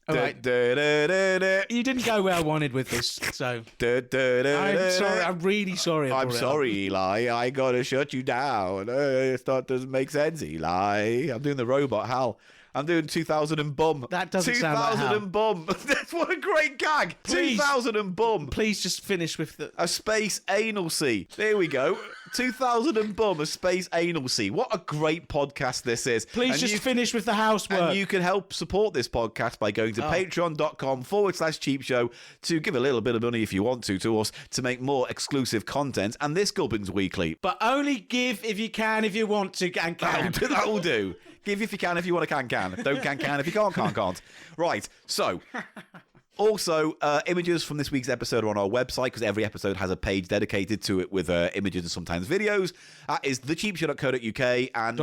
All right. Da, da, da, da. You didn't go where I wanted with this, so Da, da, da, I'm da, sorry. da. I'm really sorry. I'm for it. sorry, Eli. I gotta shut you down. That doesn't make sense, Eli. I'm doing the robot Hal. I'm doing 2000 and bum. That doesn't sound like 2000 Hal. and bum. That's what a great gag. Please. 2000 and bum. Please just finish with the. A space anal sea. There we go. 2000 and bum, a space anal sea. What a great podcast this is. Please And just you- finish with the housework. And you can help support this podcast by going to patreon.com/cheapshow to give a little bit of money if you want to us to make more exclusive content. And this Gubbins Weekly. But only give if you can, if you want to, and can. That will do. Give if you can, if you want to can. Don't can if you can't. Right, so... Also, images from this week's episode are on our website because every episode has a page dedicated to it with images and sometimes videos. That is thecheapshow.co.uk, and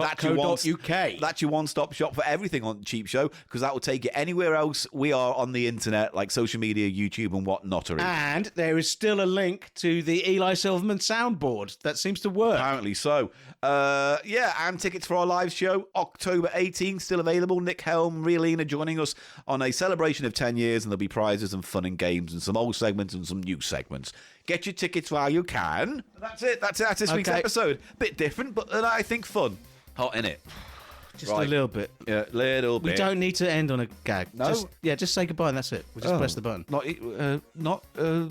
that's your one-stop shop for everything on Cheap Show because that will take you anywhere else we are on the internet, like social media, YouTube, and whatnottery. And there is still a link to the Eli Silverman soundboard. That seems to work. Apparently so. And tickets for our live show, October 18th, still available. Nick Helm, Realina joining us on a celebration of 10 years, and there'll be prizes prizes and fun and games and some old segments and some new segments. Get your tickets while you can. That's it. That's this week's episode. Bit different, but I think fun. Hot in it. Just a little bit. Yeah, little bit. We don't need to end on a gag. No. Just say goodbye and that's it. We'll just press the button.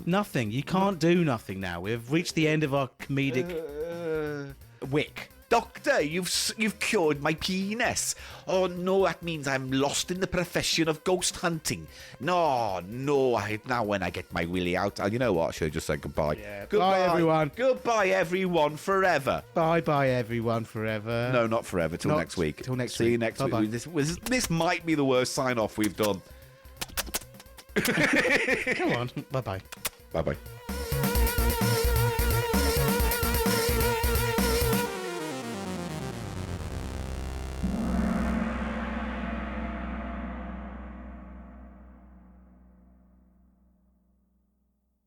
Nothing. You can't do nothing now. We've reached the end of our comedic wick. Doctor, you've cured my penis. Oh no, that means I'm lost in the profession of ghost hunting. No, now when I get my willy out, you know what? I should just say goodbye. Yeah, goodbye, bye everyone. Goodbye everyone, forever. Bye everyone, forever. No, not forever. Till next week. Till next See week. you next Bye-bye. week. This might be the worst sign off we've done. Come on. Bye. Bye bye.